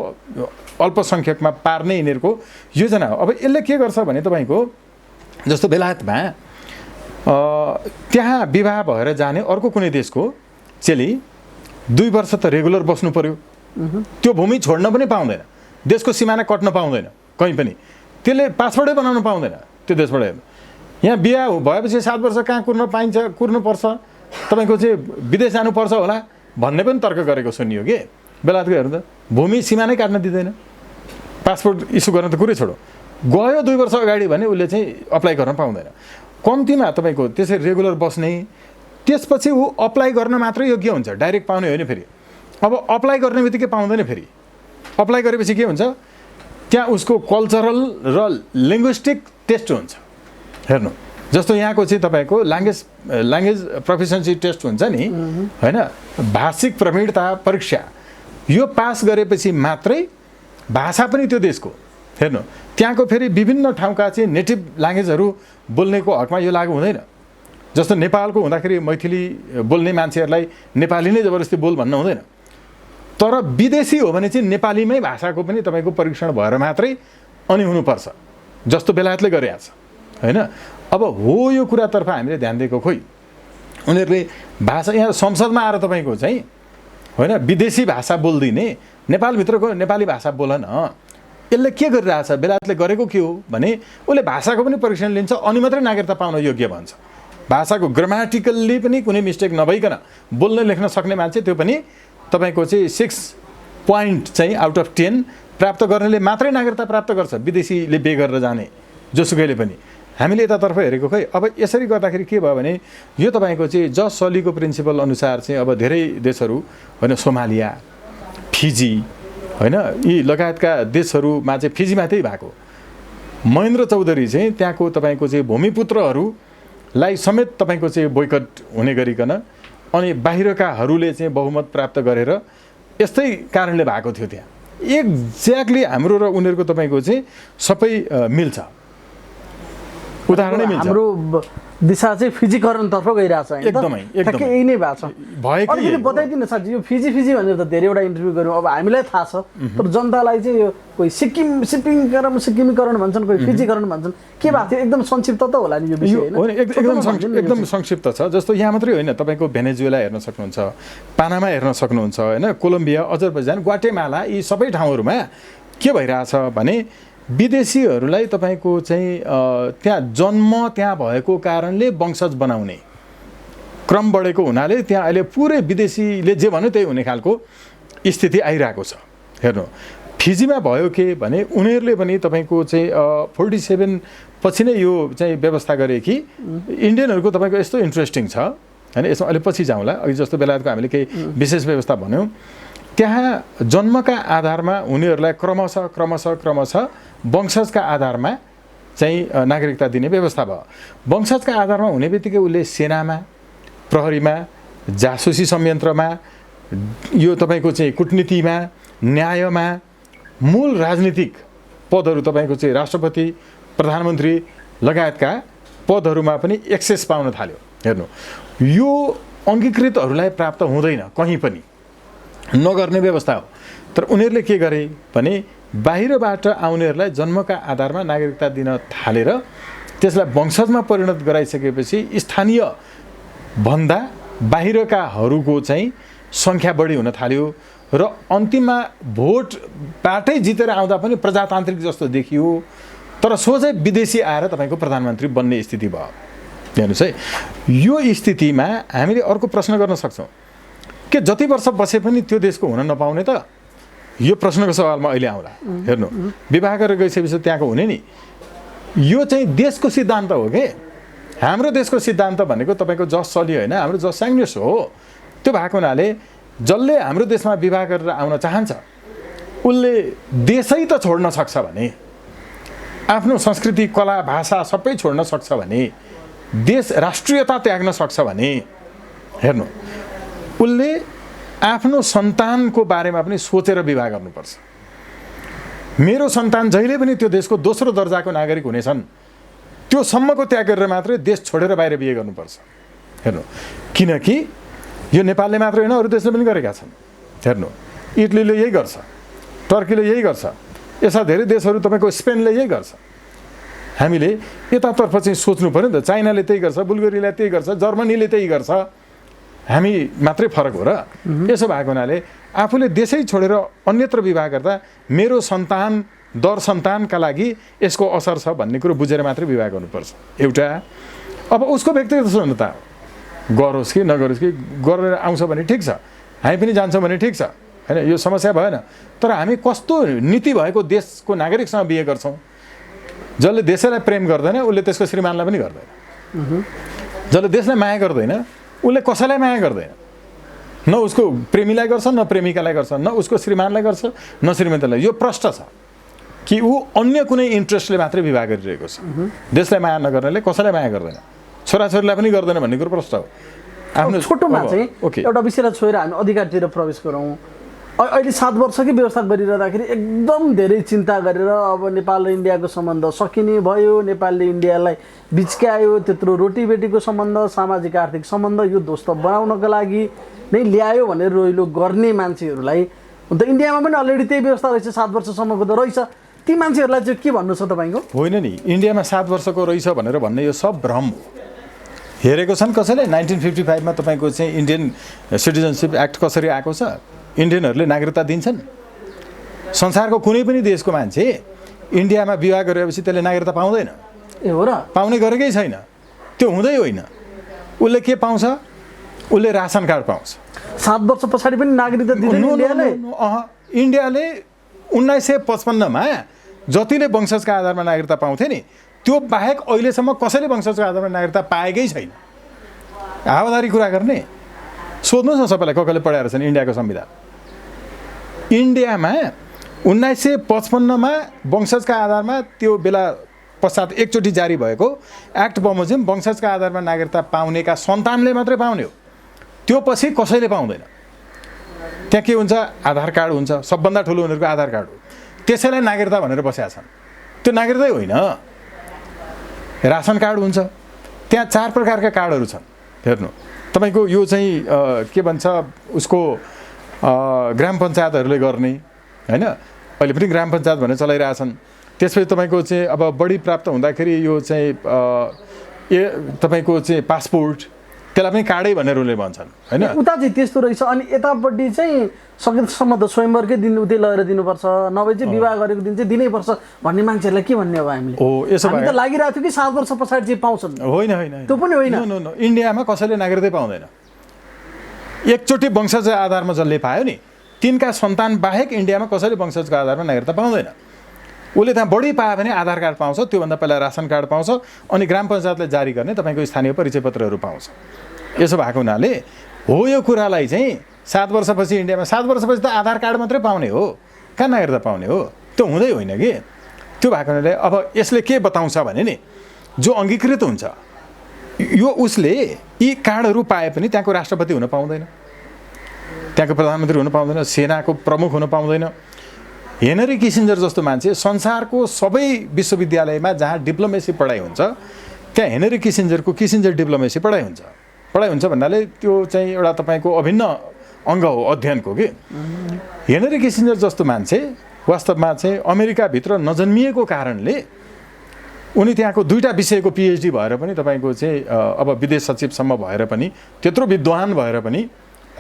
अल्पसङ्ख्यकमा पार्ने यिनीहरूको योजना हो। अब यसले के गर्छ भने तपाईँको जस्तो बेलायतमा त्यहाँ विवाह भएर जाने अर्को कुनै देशको चेली 2 वर्ष त रेगुलर बस्नु पर्यो, त्यो भूमि छोड्न पनि पाउँदैन, देशको सिमाना कट्न पाउँदैन, कहीँ पनि त्यसले पासपोर्टै बनाउन पाउँदैन त्यो देशबाट। यहाँ बिहा भएपछि 7 वर्ष कहाँ कुर्नुपर्छ, तपाईँको चाहिँ विदेश जानुपर्छ होला भन्ने पनि तर्क गरेको सुनियो कि बेलायतको हेर्नु त। भूमि सिमानै काट्न दिँदैन, पासपोर्ट इस्यु गर्न त कुरै छोडो, गयो 2 वर्ष अगाडि भने उसले चाहिँ अप्लाई गर्न पाउँदैन। कम्तीमा तपाईँको त्यसरी रेगुलर बस्ने, त्यसपछि ऊ अप्लाई गर्न मात्रै योग्य हुन्छ, डाइरेक्ट पाउने होइन। फेरि अब अप्लाई गर्ने बित्तिकै पाउँदैन। फेरि अप्लाई गरेपछि के हुन्छ, त्यहाँ उसको कल्चरल र लिङ्ग्विस्टिक टेस्ट हुन्छ। हेर्नु, जस्तो यहाँको चाहिँ तपाईँको ल्याङ्ग्वेज प्रोफिसियन्सी टेस्ट हुन्छ नि, होइन, भाषिक प्रवीणता परीक्षा, यो पास गरेपछि मात्रै भाषा पनि त्यो देशको, हेर्नु त्यहाँको फेरि विभिन्न ठाउँका चाहिँ नेटिभ ल्याङ्ग्वेजहरू बोल्नेको हकमा यो लागु हुँदैन। जस्तो नेपालको हुँदाखेरि मैथिली बोल्ने मान्छेहरूलाई नेपाली नै जबरजस्ती बोल भन्न हुँदैन। तर विदेशी हो भने चाहिँ नेपालीमै भाषाको पनि तपाईँको परीक्षण भएर मात्रै अनि हुनुपर्छ, जस्तो बेलायतले गरेको छ, होइन। अब हो यो कुरातर्फ हामीले ध्यान दिएको, खोइ उनीहरूले भाषा यहाँ संसदमा आएर तपाईँको चाहिँ, होइन, विदेशी भाषा बोल्दिने नेपालभित्रको नेपाली भाषा बोल न, यसले के गरिरहेछ, बेलायतले गरेको के हो भने उसले भाषाको पनि परीक्षण लिन्छ अनि मात्रै नागरिकता पाउन योग्य भन्छ। भाषाको ग्रामेटिकल्ली पनि कुनै मिस्टेक नभइकन बोल्न लेख्न सक्ने मान्छे, त्यो पनि तपाईँको चाहिँ 6 पोइन्ट चाहिँ आउट अफ 10 प्राप्त गर्नेले मात्रै नागरिकता प्राप्त गर्छ, विदेशीले बे गरेर जाने जोसुकैले पनि। हामीले यतातर्फ हेरेको, खै अब यसरी गर्दाखेरि के भयो भने यो तपाईँको चाहिँ जस सलीको प्रिन्सिपल अनुसार चाहिँ अब धेरै देशहरू, होइन, सोमालिया, फिजी, होइन, यी लगायतका देशहरूमा चाहिँ फिजीमा त्यही भएको, महेन्द्र चौधरी चाहिँ त्यहाँको तपाईँको चाहिँ भूमिपुत्रहरूलाई समेत तपाईँको चाहिँ बोयकट हुने गरिकन अनि बाहिरकाहरूले चाहिँ बहुमत प्राप्त गरेर यस्तै कारणले भएको थियो। त्यहाँ एक्ज्याक्टली हाम्रो र उनीहरूको तपाईँको चाहिँ सबै मिल्छ, उदाहरणै मिल्छ। हाम्रो दिशा चाहिँ फिजीकरणतर्फ गइरहेछ, एकदमै ठ्याक्कै यही नै भएको छ। भयो अलिकति बताइदिनु साथी, यो फिजी भनेर त धेरैवटा इन्टरभ्यू गऱ्यौँ, अब हामीलाई थाहा छ, तर जनतालाई चाहिँ यो कोही सिक्किमीकरण भन्छन्, कोही फिजीकरण भन्छन्, के भएको थियो एकदम संक्षिप्त त होला नि यो विषय, होइन? एकदम संक्षिप्त छ। जस्तो यहाँ मात्रै होइन, तपाईँको भेनेजुएला हेर्न सक्नुहुन्छ, पानामा हेर्न सक्नुहुन्छ, होइन, कोलम्बिया, अजरबैजान, ग्वाटेमाला, यी सबै ठाउँहरूमा के भइरहेछ भने विदेशीहरूलाई तपाईँको चाहिँ त्यहाँ जन्म त्यहाँ भएको कारणले वंशज बनाउने क्रम बढेको हुनाले त्यहाँ अहिले पुरै विदेशीले जे भन्यो त्यही हुने खालको स्थिति आइरहेको छ। हेर्नु, फिजीमा भयो के भने उनीहरूले पनि तपाईँको चाहिँ 47 पछि नै यो चाहिँ व्यवस्था गरे कि इन्डियनहरूको तपाईँको यस्तो इन्ट्रेस्टिङ छ, होइन, यसमा अहिले पछि जाउँला। अघि जस्तो बेलायतको हामीले केही विशेष व्यवस्था भन्यौँ, त्यहाँ जन्मका आधारमा उनीहरूलाई क्रमशः वंशजका आधारमा चाहिँ नागरिकता दिने व्यवस्था भयो। वंशजका आधारमा हुने बित्तिकै उसले सेनामा, प्रहरीमा, जासुसी संयन्त्रमा, यो तपाईँको चाहिँ कुटनीतिमा, न्यायमा, मूल राजनीतिक पदहरू तपाईँको चाहिँ राष्ट्रपति, प्रधानमन्त्री लगायतका पदहरूमा पनि एक्सेस पाउन थाल्यो। हेर्नु, यो अङ्गीकृतहरूलाई प्राप्त हुँदैन, कहीँ पनि नगर्ने व्यवस्था हो। तर उनीहरूले के गरे भने बाहिरबाट आउनेहरूलाई जन्मका आधारमा नागरिकता दिन थालेर त्यसलाई वंशजमा परिणत गराइसकेपछि स्थानीय भन्दा बाहिरकाहरूको चाहिँ सङ्ख्या बढी हुन थाल्यो र अन्तिममा भोटबाटै जितेर आउँदा पनि प्रजातान्त्रिक जस्तो देखियो, तर सोझै विदेशी आएर तपाईँको प्रधानमन्त्री बन्ने स्थिति भयो। हेर्नुहोस् है, यो स्थितिमा हामीले अर्को प्रश्न गर्न सक्छौँ के जति वर्ष बसे पनि त्यो देशको हुन नपाउने त? यो प्रश्नको सवालमा अहिले आउँला। हेर्नु, विवाह गरेर गइसकेपछि त्यहाँको हुने नि, यो चाहिँ देशको सिद्धान्त हो के। हाम्रो देशको सिद्धान्त भनेको तपाईँको जस सली होइन, हाम्रो जस स्याङ्ग्नेस हो। त्यो भएको हुनाले जसले हाम्रो देशमा विवाह गरेर आउन चाहन्छ उसले देशै त छोड्न सक्छ भने, आफ्नो संस्कृति, कला, भाषा सबै छोड्न सक्छ भने, देश राष्ट्रियता त्याग्न सक्छ भने, हेर्नु उसले आफ्नो सन्तानको बारेमा पनि सोचेर विवाह गर्नुपर्छ। मेरो सन्तान जहिले पनि त्यो देशको दोस्रो दर्जाको नागरिक हुनेछन्, त्यो सम्मको त्याग गरेर मात्रै देश छोडेर बाहिर बिहे गर्नुपर्छ। हेर्नु, किनकि यो नेपालले मात्र होइन, अरू देशले पनि गरेका छन्। हेर्नु, इटलीले यही गर्छ, टर्कीले यही गर्छ, यस्ता धेरै देशहरू तपाईँको स्पेनले यही गर्छ। हामीले यतातर्फ चाहिँ सोच्नु पऱ्यो नि त। चाइनाले त्यही गर्छ, बुल्गेरियाले त्यही गर्छ, जर्मनीले त्यही गर्छ, हामी मात्रै फरक हो र। यसो भएको हुनाले आफूले देशै छोडेर अन्यत्र विवाह गर्दा मेरो सन्तान, दर सन्तानका लागि यसको असर छ भन्ने कुरो बुझेर मात्रै विवाह गर्नुपर्छ। एउटा अब उसको व्यक्तिगत स्वतन्त्रता, गरोस् कि नगरोस् कि, गरेर आउँछ भने ठिक छ, हामी पनि जान्छौँ भने ठिक छ, होइन, यो समस्या भएन। तर हामी कस्तो नीति भएको देशको नागरिकसँग बिहे गर्छौँ? जसले देशलाई प्रेम गर्दैन उसले त्यसको श्रीमानलाई पनि गर्दैन, जसले देशलाई माया गर्दैन उसले कसैलाई माया गर्दैन। न उसको प्रेमीलाई गर्छ न प्रेमिकालाई गर्छ न उसको श्रीमानलाई गर्छ न श्रीमतीलाई। यो प्रश्न छ कि ऊ अन्य कुनै इन्ट्रेस्टले मात्रै विवाह गरिरहेको छ। देशलाई माया नगर्नेले कसैलाई माया गर्दैन, छोराछोरीलाई पनि गर्दैन भन्ने कुरो प्रश्न हो। आफ्नो छोटोमा चाहिँ एउटा विषयलाई छोडेर हामी अधिकारतिर प्रवेश गरौँ। अहिले 7 वर्षकै व्यवस्था गरिरहँदाखेरि एकदम धेरै चिन्ता गरेर अब नेपाल र इन्डियाको सम्बन्ध सकिने भयो, नेपालले इन्डियालाई बिचक्यायो, त्यत्रो रोटीबेटीको सम्बन्ध, सामाजिक आर्थिक सम्बन्ध यो ध्वस्त बनाउनका लागि नै ल्यायो भनेर रोइलो गर्ने मान्छेहरूलाई, हुन त इन्डियामा पनि अलरेडी त्यही व्यवस्था रहेछ, 7 वर्षसम्मको त रहेछ, ती मान्छेहरूलाई चाहिँ के भन्नु छ तपाईँको? होइन नि, इन्डियामा 7 वर्षको रहेछ भनेर भन्ने यो सब भ्रम हो। हेरेको छन् कसैले 1955 मा तपाईँको चाहिँ इन्डियन सिटिजनसिप एक्ट कसरी आएको छ, इन्डियनहरूले नागरिकता दिन्छन्। संसारको कुनै पनि देशको मान्छे इन्डियामा विवाह गरेपछि त्यसले नागरिकता पाउँदैन। ए हो र? पाउने गरेकै छैन, त्यो हुँदै होइन। उसले के पाउँछ? उसले रासन कार्ड पाउँछ। 7 वर्ष पछाडि पनि नागरिकता दिँदैन इन्डियाले? इन्डियाले 1955 मा जतिले वंशजका आधारमा नागरिकता पाउँथे नि, त्यो बाहेक अहिलेसम्म कसैले वंशजका आधारमा नागरिकता पाएकै छैन। हावादारी कुरा गर्ने, सोध्नुहोस् न सबैलाई कसले पढाएर छन् इन्डियाको संविधान। इन्डियामा 1955 मा वंशजका आधारमा त्यो बेला पश्चात एकचोटि जारी भएको एक्ट बमोजिम वंशजका आधारमा नागरिकता पाउनेका सन्तानले मात्रै पाउने हो, त्यो पछि कसैले पाउँदैन। त्यहाँ के हुन्छ? आधार कार्ड हुन्छ, सबभन्दा ठुलो उनीहरूको आधार कार्ड हो, त्यसैलाई नागरिकता भनेर बसेका छन्। त्यो नागरिकतै होइन। रासन कार्ड हुन्छ, त्यहाँ 4 प्रकारका कार्डहरू छन्। हेर्नु तपाईँको यो चाहिँ के भन्छ उसको ग्राम पञ्चायतहरूले गर्ने होइन, अहिले पनि ग्राम पञ्चायत भनेर चलाइरहेछन्। त्यसपछि तपाईँको चाहिँ अब बढी प्राप्त हुँदाखेरि यो चाहिँ तपाईँको चाहिँ पासपोर्ट, त्यसलाई पनि कार्डै भनेर उनले भन्छन् होइन। उता चाहिँ त्यस्तो रहेछ। अनि यतापट्टि चाहिँ सकेसम्म त स्वयंवरकै दिन उतै लगेर दिनुपर्छ, नभए चाहिँ विवाह गरेको दिन चाहिँ दिनै पर्छ भन्ने मान्छेहरूलाई के भन्ने अब हामीले? हो, यसो हामी त लागिरहेको थियो कि 7 वर्ष पछाडि चाहिँ पाउँछन्। होइन होइन, त्यो पनि होइन। इन्डियामा कसैले नागरिकतै पाउँदैन। एकचोटि वंशज आधारमा जसले पायो नि, तिनका सन्तान बाहेक इन्डियामा कसैले वंशजको आधारमा नागरिकता पाउँदैन। उसले त्यहाँ बढी पायो भने आधार कार्ड पाउँछ, त्योभन्दा पहिला रासन कार्ड पाउँछ, अनि ग्राम पञ्चायतले जारी गर्ने तपाईँको स्थानीय परिचय पत्रहरू पाउँछ। यसो भएको हुनाले हो यो कुरालाई चाहिँ 7 वर्षपछि इन्डियामा 7 वर्षपछि त आधार कार्ड मात्रै पाउने हो, कहाँ नागरिकता पाउने हो? त्यो हुँदै होइन कि। त्यो भएको हुनाले अब यसले के बताउँछ भने नि, जो अङ्गीकृत हुन्छ यो उसले यी कार्डहरू पाए पनि त्यहाँको राष्ट्रपति हुन पाउँदैन, त्यहाँको प्रधानमन्त्री हुन पाउँदैन, सेनाको प्रमुख हुन पाउँदैन। हेनरी किसिन्जर जस्तो मान्छे संसारको सबै विश्वविद्यालयमा जहाँ डिप्लोमेसी पढाइ हुन्छ त्यहाँ हेनरी किसिन्जरको किसिन्जर डिप्लोमेसी पढाइ हुन्छ। पढाइ हुन्छ भन्नाले त्यो चाहिँ एउटा तपाईँको अभिन्न अङ्ग हो अध्ययनको कि। हेनरी किसिन्जर जस्तो मान्छे वास्तवमा चाहिँ अमेरिकाभित्र नजन्मिएको कारणले उनी त्यहाँको 2टा विषयको पिएचडी भएर पनि तपाईँको चाहिँ अब विदेश सचिवसम्म भएर पनि त्यत्रो विद्वान भएर पनि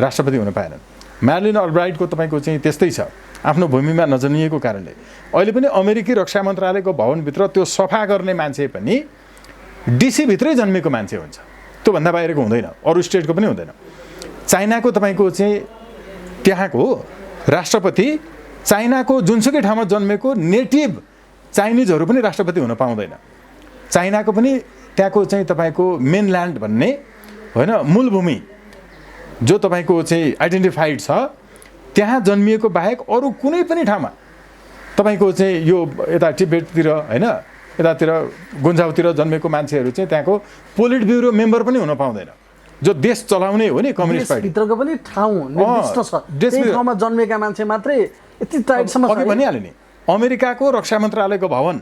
राष्ट्रपति हुन पाएनन्। म्याडलिन अल्ब्राइटको तपाईँको चाहिँ त्यस्तै छ, आफ्नो भूमिमा नजन्मिएको कारणले। अहिले पनि अमेरिकी रक्षा मन्त्रालयको भवनभित्र त्यो सफा गर्ने मान्छे पनि डिसीभित्रै जन्मेको मान्छे हुन्छ, त्योभन्दा बाहिरको हुँदैन, अरू स्टेटको पनि हुँदैन। चाइनाको तपाईँको चाहिँ त्यहाँको राष्ट्रपति चाइनाको जुनसुकै ठाउँमा जन्मेको नेटिभ चाइनिजहरू पनि राष्ट्रपति हुन पाउँदैन। चाइनाको पनि त्यहाँको चाहिँ तपाईँको मेनल्यान्ड भन्ने होइन मूलभूमि जो तपाईँको चाहिँ आइडेन्टिफाइड छ, त्यहाँ जन्मिएको बाहेक अरू कुनै पनि ठाउँमा तपाईँको चाहिँ यो यता टिबेटतिर होइन यतातिर गुन्जाउतिर जन्मेको मान्छेहरू चाहिँ त्यहाँको पोलिट ब्युरो मेम्बर पनि हुन पाउँदैन, जो देश चलाउने हो नि कम्युनिस्ट पार्टी। भित्रको पनि ठाउँ निर्दिष्ट छ, त्यही ठाउँमा जन्मेका मान्छे मात्रै यति टाइटसम्म अघि भनिहाल्यो नि। अमेरिकाको रक्षा मन्त्रालयको भवन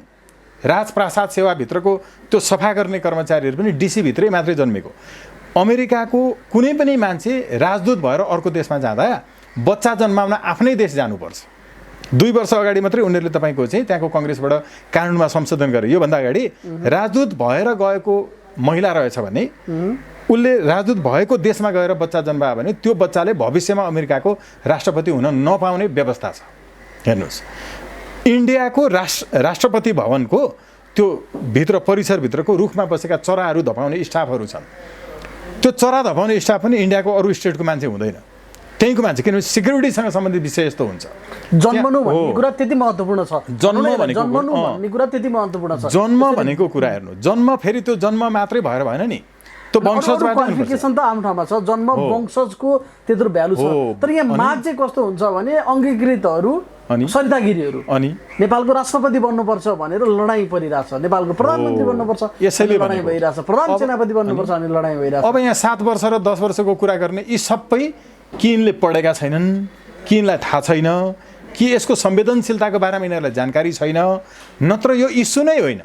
राजप्रासाद सेवाभित्रको त्यो सफा गर्ने कर्मचारीहरू पनि डिसीभित्रै मात्रै जन्मेको। अमेरिकाको कुनै पनि मान्छे राजदूत भएर अर्को देशमा जाँदा बच्चा जन्माउन आफ्नै देश जानुपर्छ। 2 वर्ष अगाडि मात्रै उनीहरूले तपाईँको चाहिँ त्यहाँको कङ्ग्रेसबाट कानुनमा संशोधन गरे। योभन्दा अगाडि राजदूत भएर गएको महिला रहेछ भने उसले राजदूत भएको देशमा गएर बच्चा जन्मायो भने त्यो बच्चाले भविष्यमा अमेरिकाको राष्ट्रपति हुन नपाउने व्यवस्था छ। हेर्नुहोस्, इन्डियाको राष्ट्रपति भवनको त्यो भित्र परिसरभित्रको रुखमा बसेका चराहरू धपाउने स्टाफहरू छन्। त्यो चरा धपाउने स्टाफ पनि इन्डियाको अरू स्टेटको मान्छे हुँदैन, त्यहीँको मान्छे, किनभने सिक्युरिटीसँग सम्बन्धित विषय यस्तो हुन्छ। जन्मनु भन्ने कुरा त्यति महत्त्वपूर्ण छ। जन्म भनेको कुरा त्यति महत्त्वपूर्ण छ। जन्म भनेको कुरा हेर्नु, जन्म फेरि त्यो जन्म मात्रै भएर भएन नि, त्यो वंशजबाट क्वालिफिकेसन त आफ्नो ठाउँमा छ, जन्म वंशजको त्यत्रो भ्यालु छ। तर यहाँ माग चाहिँ कस्तो हुन्छ भने अङ्गीकृतहरू सरितागिरीहरू अनि नेपालको राष्ट्रपति बन्नुपर्छ भनेर लडाइँ परिरहेछ, नेपालको प्रधानमन्त्री बन्नुपर्छ यसैले लडाइँ भइरहेछ, प्रधान सेनापति बन्नुपर्छ भने लडाइँ भइरहेछ। अब यहाँ 7 वर्ष र 10 वर्षको कुरा गर्ने यी सबै किनले पढेका छैनन्, किनलाई थाहा छैन कि यसको संवेदनशीलताको बारेमा यिनीहरूलाई जानकारी छैन, नत्र यो इस्यु नै होइन।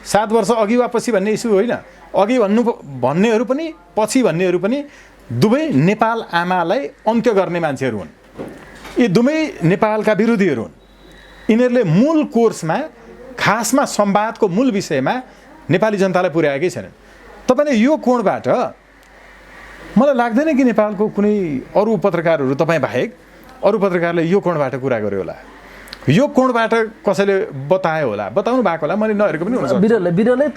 7 वर्ष अघि वा पछि भन्ने इस्यु होइन, अघि भन्नेहरू पनि पछि भन्नेहरू पनि दुवै नेपाल आमालाई अन्त्य गर्ने मान्छेहरू हुन्। यी दुवै नेपालका विरोधीहरू हुन्। यिनीहरूले मूल कोर्समा खासमा संवादको मूल विषयमा नेपाली जनतालाई पुर्याएकै छैनन्। तपाईँले यो कोणबाट मलाई लाग्दैन कि नेपालको कुनै अरू पत्रकारहरू तपाईँ बाहेक अरू पत्रकारले यो कोणबाट कुरा गर्यो होला, यो कोणबाट कसैले बतायो होला, बताउनु भएको होला, मैले नहेरेको पनि हुन्छ बिरलै।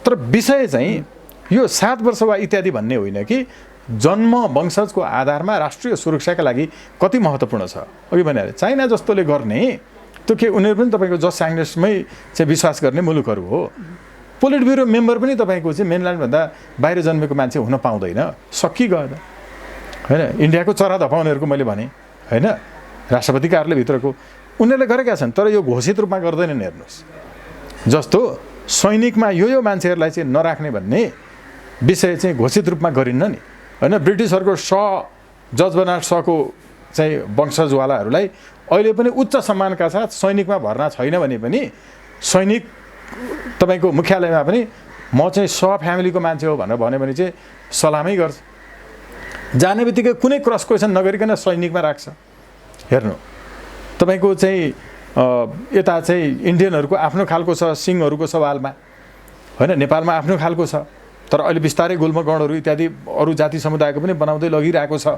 तर विषय चाहिँ यो 7 वर्ष वा इत्यादि भन्ने होइन कि जन्म वंशजको आधारमा राष्ट्रिय सुरक्षाका लागि कति महत्त्वपूर्ण छ। अघि भने चाइना जस्तोले गर्ने त्यो के उनीहरू पनि तपाईँको जस्ट साइन्टिस्टमै चाहिँ विश्वास गर्ने मुलुकहरू हो। पोलिट ब्युरो मेम्बर पनि तपाईँको चाहिँ मेनल्यान्डभन्दा बाहिर जन्मेको मान्छे हुन पाउँदैन, सकिगयो त होइन। इन्डियाको चरा धपाउनेहरूको मैले भने होइन, राष्ट्रपति कार्यालयभित्रको उनीहरूले गरेका छन्, तर यो घोषित रूपमा गर्दैनन्। हेर्नुहोस्, जस्तो सैनिकमा यो मान्छेहरूलाई चाहिँ नराख्ने भन्ने विषय चाहिँ घोषित रूपमा गरिन्न नि होइन। ब्रिटिसहरूको जज बर्नार्ड शको चाहिँ वंशजवालाहरूलाई अहिले पनि उच्च सम्मानका साथ सैनिकमा भर्ना छैन भने पनि सैनिक तपाईँको मुख्यालयमा पनि म चाहिँ फ्यामिलीको मान्छे हो भनेर भन्यो भने चाहिँ सलामै गर्छ। जाने बित्तिकै कुनै क्रस क्वेसन नगरिकन सैनिकमा राख्छ। हेर्नु तपाईँको चाहिँ यता चाहिँ इन्डियनहरूको आफ्नो खालको छ सिंहहरूको सवालमा होइन, नेपालमा आफ्नो खालको छ, तर अहिले बिस्तारै गुल्मगढहरू इत्यादि अरू जाति समुदायको पनि बनाउँदै लगिरहेको छ।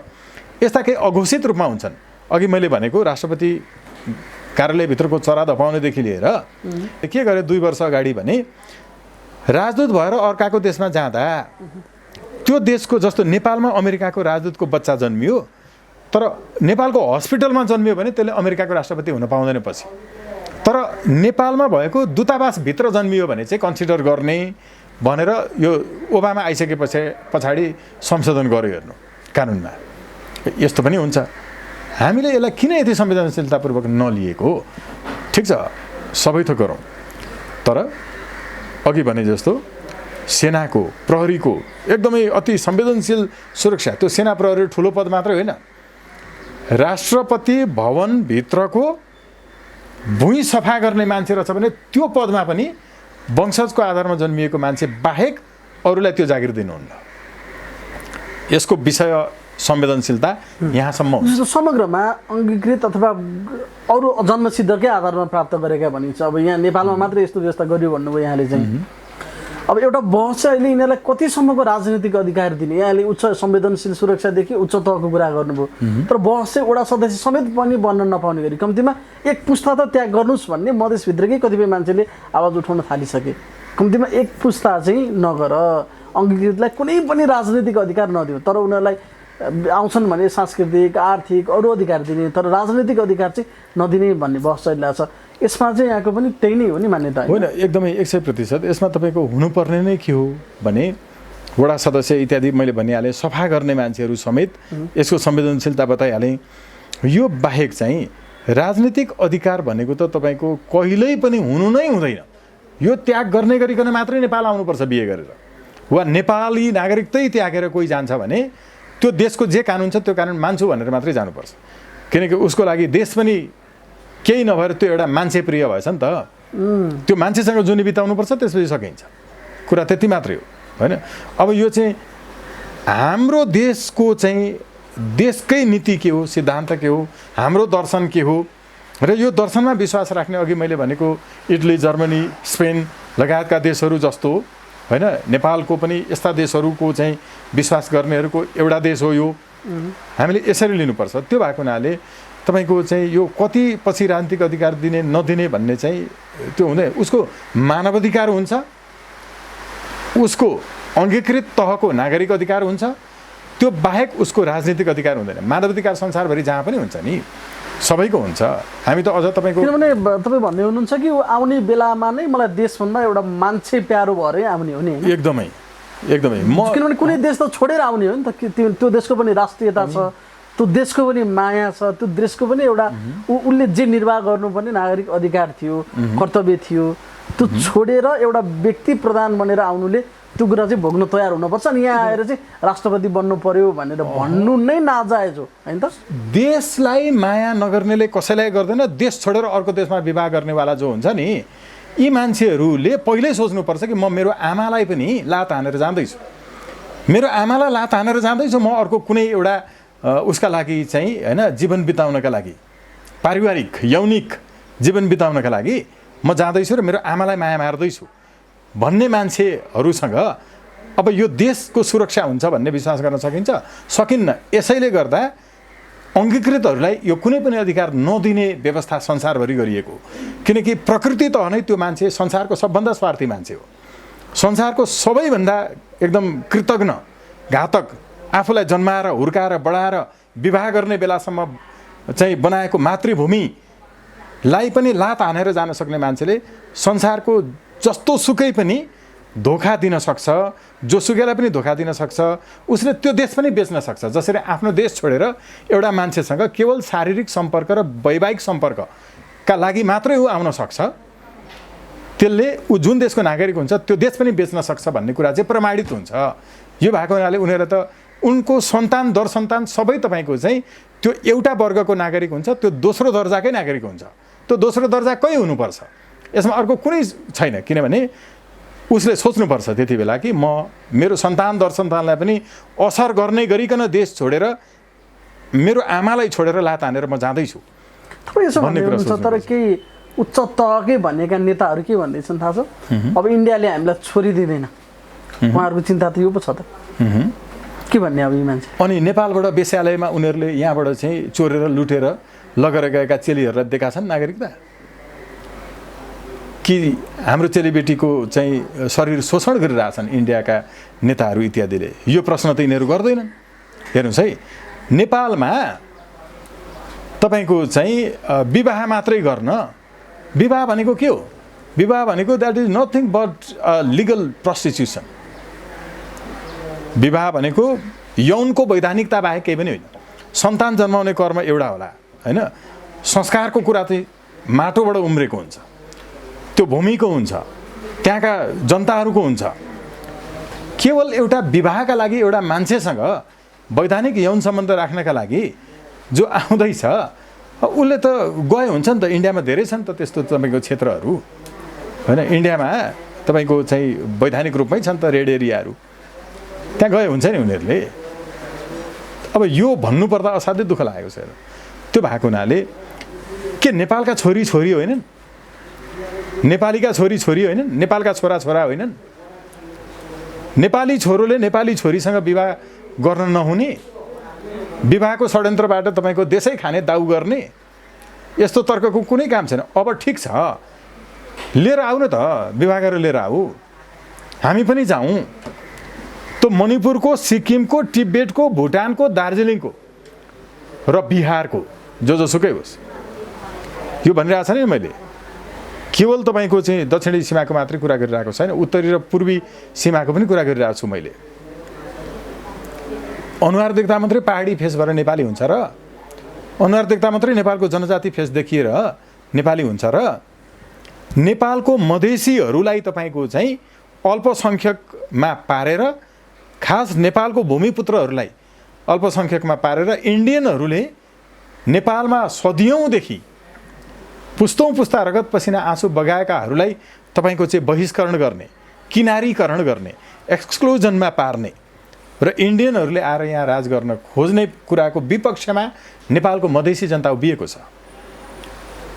यस्ता केही अघोषित रूपमा हुन्छन्। अघि मैले भनेको राष्ट्रपति कार्यालयभित्रको चरा धपाउनेदेखि लिएर के गरे 2 वर्ष अगाडि भने राजदूत भएर अर्काको देशमा जाँदा त्यो देशको जस्तो नेपालमा अमेरिकाको राजदूतको बच्चा जन्मियो, तर नेपालको हस्पिटलमा जन्मियो भने त्यसले अमेरिकाको राष्ट्रपति हुन पाउँदैन पछि। तर नेपालमा भएको दूतावासभित्र जन्मियो भने चाहिँ कन्सिडर गर्ने भनेर यो ओबामा आइसके पछाडि संशोधन गर्यो हेर्नु कानुनमा। यस्तो पनि हुन्छ। हामीले यसलाई किन यति संवेदनशीलतापूर्वक नलिएको हो? ठिक छ, सबै थोक गरौँ, तर अघि भने जस्तो सेनाको प्रहरीको एकदमै अति संवेदनशील सुरक्षा, त्यो सेना प्रहरी ठुलो पद मात्रै होइन, राष्ट्रपति भवनभित्रको भुइँ सफा गर्ने मान्छे रहेछ भने त्यो पदमा पनि वंशजको आधारमा जन्मिएको मान्छे बाहेक अरूलाई त्यो जागिर दिनुहुन्न। यसको विषय संवेदनशीलता यहाँसम्म हुन्छ। समग्रमा अङ्गीकृत अथवा अरू जन्मसिद्धकै आधारमा प्राप्त गरेका भनिन्छ। अब यहाँ नेपालमा मात्र यस्तो व्यवस्था गरियो भन्नुभयो यहाँले चाहिँ। अब एउटा बहस चाहिँ अहिले यिनीहरूलाई कतिसम्मको राजनीतिक अधिकार दिने, यहाँले उच्च संवेदनशील सुरक्षादेखि उच्च तहको कुरा गर्नुभयो, तर बहस चाहिँ वडा सदस्य समेत पनि बन्न नपाउने गरी कम्तीमा एक पुस्ता त त्याग गर्नुहोस् भन्ने मधेसभित्रकै कतिपय मान्छेले आवाज उठाउन थालिसके। कम्तीमा एक पुस्ता चाहिँ नगर, अङ्गीकृतलाई कुनै पनि राजनीतिक अधिकार नदियो, तर उनीहरूलाई आउँछन् भने सांस्कृतिक आर्थिक अरू अधिकार दिने, तर राजनीतिक अधिकार चाहिँ नदिने भन्ने बहस चलिरहेको छ। यसमा चाहिँ यहाँको पनि त्यही नै हो नि मान्यता होइन? एकदमै 100%। यसमा तपाईँको हुनुपर्ने नै के हो भने वडा सदस्य इत्यादि मैले भनिहालेँ, सफा गर्ने मान्छेहरू समेत यसको संवेदनशीलता बताइहालेँ। यो बाहेक चाहिँ राजनीतिक अधिकार भनेको त तपाईँको कहिल्यै पनि हुनु नै हुँदैन। यो त्याग गर्ने गरिकन मात्रै नेपाल आउनुपर्छ बिहे गरेर, वा नेपाली नागरिकतै त्यागेर कोही जान्छ भने त्यो देशको जे कानुन छ त्यो कानुन मान्छु भनेर मात्रै जानुपर्छ। किनकि उसको लागि देश पनि केही नभएर त्यो एउटा मान्छे प्रिय भएछ नि त, त्यो मान्छेसँग जुनी बिताउनुपर्छ, त्यसपछि सकिन्छ। कुरा त्यति मात्रै हो होइन। अब यो चाहिँ हाम्रो देशको चाहिँ देशकै नीति के हो, सिद्धान्त के हो, हाम्रो दर्शन के हो र यो दर्शनमा विश्वास राख्ने अघि मैले भनेको इटली, जर्मनी, स्पेन लगायतका देशहरू जस्तो होइन, नेपालको पनि यस्ता देशहरूको चाहिँ विश्वास गर्नेहरूको एउटा देश हो यो। हामीले यसरी लिनुपर्छ। त्यो भएको हुनाले तपाईँको चाहिँ यो कति पछि राजनीतिक अधिकार दिने नदिने भन्ने चाहिँ त्यो हुँदैन। उसको मानवाधिकार हुन्छ, उसको अङ्गीकृत तहको नागरिक अधिकार हुन्छ, त्यो बाहेक उसको राजनीतिक अधिकार हुँदैन। मानवाधिकार संसारभरि जहाँ पनि हुन्छ नि, सबैको हुन्छ। हामी त अझ तपाईँको किनभने तपाईँ भन्ने हुनुहुन्छ कि आउने बेलामा नै मलाई देशभन्दा एउटा मान्छे प्यारो भएरै आउने हो नि। एकदमै एकदमै किनभने कुनै देश त छोडेर आउने हो नि त, त्यो देशको पनि राष्ट्रियता छ, त्यो देशको पनि माया छ, त्यो देशको पनि एउटा उसले जे निर्वाह गर्नुपर्ने नागरिक अधिकार थियो, कर्तव्य थियो, त्यो छोडेर एउटा व्यक्ति प्रधान बनेर आउनुले त्यो कुरा चाहिँ भोग्न तयार हुनुपर्छ। अनि यहाँ आएर चाहिँ राष्ट्रपति बन्नु पर्यो भनेर भन्नु नै नाजायज हो होइन त। देशलाई माया नगर्नेले कसैलाई गर्दैन, देश छोडेर अर्को देशमा विवाह गर्नेवाला जो हुन्छ नि, यी मान्छेहरूले पहिल्यै सोच्नुपर्छ कि म मेरो आमालाई पनि लात हानेर जाँदैछु, मेरो आमालाई लात हानेर जाँदैछु, म अर्को कुनै एउटा उसका लागि चाहिँ होइन जीवन बिताउनका लागि, पारिवारिक यौनिक जीवन बिताउनका लागि म जाँदैछु र मेरो आमालाई माया मार्दैछु भन्ने मान्छेहरूसँग अब यो देशको सुरक्षा हुन्छ भन्ने विश्वास गर्न सकिन्छ? सकिन्न। यसैले गर्दा अङ्गीकृतहरूलाई यो कुनै पनि अधिकार नदिने व्यवस्था संसारभरि गरिएको, किनकि प्रकृति त नै त्यो मान्छे संसारको सबभन्दा स्वार्थी मान्छे हो, संसारको सबैभन्दा एकदम कृतज्ञ घातक, आफूलाई जन्माएर हुर्काएर बढाएर विवाह गर्ने बेलासम्म चाहिँ बनाएको मातृभूमिलाई पनि लात हानेर जान सक्ने मान्छेले संसारको जस्तो सुकै पनि धोका दिन सक्छ, जोसुकैलाई पनि धोका दिन सक्छ, उसले त्यो देश पनि बेच्न सक्छ। जसरी आफ्नो देश छोडेर एउटा मान्छेसँग केवल शारीरिक सम्पर्क र वैवाहिक सम्पर्कका लागि मात्रै ऊ आउन सक्छ, त्यसले ऊ जुन देशको नागरिक हुन्छ त्यो देश पनि बेच्न सक्छ भन्ने कुरा चाहिँ प्रमाणित हुन्छ। यो भएको हुनाले उनीहरू त उनको सन्तान दर सन्तान सबै तपाईँको चाहिँ त्यो एउटा वर्गको नागरिक हुन्छ, त्यो दोस्रो दर्जाकै नागरिक हुन्छ, त्यो दोस्रो दर्जाकै हुनुपर्छ, यसमा अर्को कुनै छैन। किनभने उसले सोच्नुपर्छ त्यति बेला कि मेरो सन्तान दर सन्तानलाई पनि असर गर्ने गरिकन देश छोडेर मेरो आमालाई छोडेर लात हानेर म जाँदैछु भन्ने कुरा सोच्नुपर्छ। तर केही उच्च तहकै भनेका नेताहरू के भन्दैछन् थाहा छ? अब इन्डियाले हामीलाई छोरी दिँदैन, उहाँहरूको चिन्ता त यो पो छ त, के भन्ने अब यी मान्छे? अनि नेपालबाट वेश्यालयमा उनीहरूले यहाँबाट चाहिँ चोरेर लुटेर लगेर गएका चेलीहरूलाई देखाछन् नागरिकता, कि हाम्रो चेलीबेटीको चाहिँ शरीर शोषण गरिरहेछन् इन्डियाका नेताहरू इत्यादिले? यो प्रश्न त यिनीहरू गर्दैनन्। हेर्नुहोस् है, नेपालमा तपाईँको चाहिँ विवाह मात्रै गर्न, विवाह भनेको के हो? विवाह भनेको that is nothing but legal prostitution. विवाह भनेको यौनको वैधानिकता बाहेक केही पनि होइन। सन्तान जन्माउने कर्म एउटा होला होइन, संस्कारको कुरा चाहिँ माटोबाट उम्रेको हुन्छ, त्यो भूमिको हुन्छ, त्यहाँका जनताहरूको हुन्छ। केवल एउटा विवाहका लागि एउटा मान्छेसँग वैधानिक यौन सम्बन्ध राख्नका लागि जो आउँदैछ उसले त गए हुन्छ नि त। इन्डियामा धेरै छन् त त्यस्तो तपाईँको क्षेत्रहरू होइन, इन्डियामा तपाईँको चाहिँ वैधानिक रूपमै छन् त रेड एरियाहरू, त्यहाँ गए हुन्छ नि उनीहरूले। अब यो भन्नुपर्दा असाध्यै दुःख लागेको छ। त्यो भएको हुनाले के नेपालका छोरी छोरी होइनन्, नेपालीका छोरी छोरी होइनन्, नेपालका छोरा छोरा होइनन्? नेपाली छोरोले नेपाली छोरीसँग विवाह गर्न नहुने, विवाहको षड्यन्त्रबाट तपाईँको देशै खाने दाउ गर्ने, यस्तो तर्कको कुनै काम छैन। अब ठिक छ, लिएर आऊ न त, विवाह गरेर लिएर आऊ, हामी पनि जाउँ। त मणिपुरको, सिक्किमको, तिब्बतको, भुटानको, दार्जिलिङको र बिहारको जोसुकै होस्, यो भनिरहेको छ नि मैले। केवल तपाईँको चाहिँ दक्षिणी सीमाको मात्रै कुरा गरिरहेको छैन, उत्तरी र पूर्वी सीमाको पनि कुरा गरिरहेको छु मैले। अनुहार देख्दा मात्रै पहाडी फेस भएर नेपाली हुन्छ र? अनुहार देख्दा मात्रै नेपालको जनजाति फेस देखिएर नेपाली हुन्छ र? नेपालको मधेसीहरूलाई तपाईँको चाहिँ अल्पसङ्ख्यकमा पारेर, खास नेपालको भूमिपुत्रहरूलाई अल्पसङ्ख्यकमा पारेर इन्डियनहरूले नेपालमा सदियौँदेखि पुस्तौँ पुस्ता रगत पसिना आँसु बगाएकाहरूलाई तपाईँको चाहिँ बहिष्करण गर्ने, किनारीकरण गर्ने, एक्सक्लुजनमा पार्ने र इन्डियनहरूले आएर यहाँ राज गर्न खोज्ने कुराको विपक्षमा नेपालको मधेसी जनता उभिएको छ।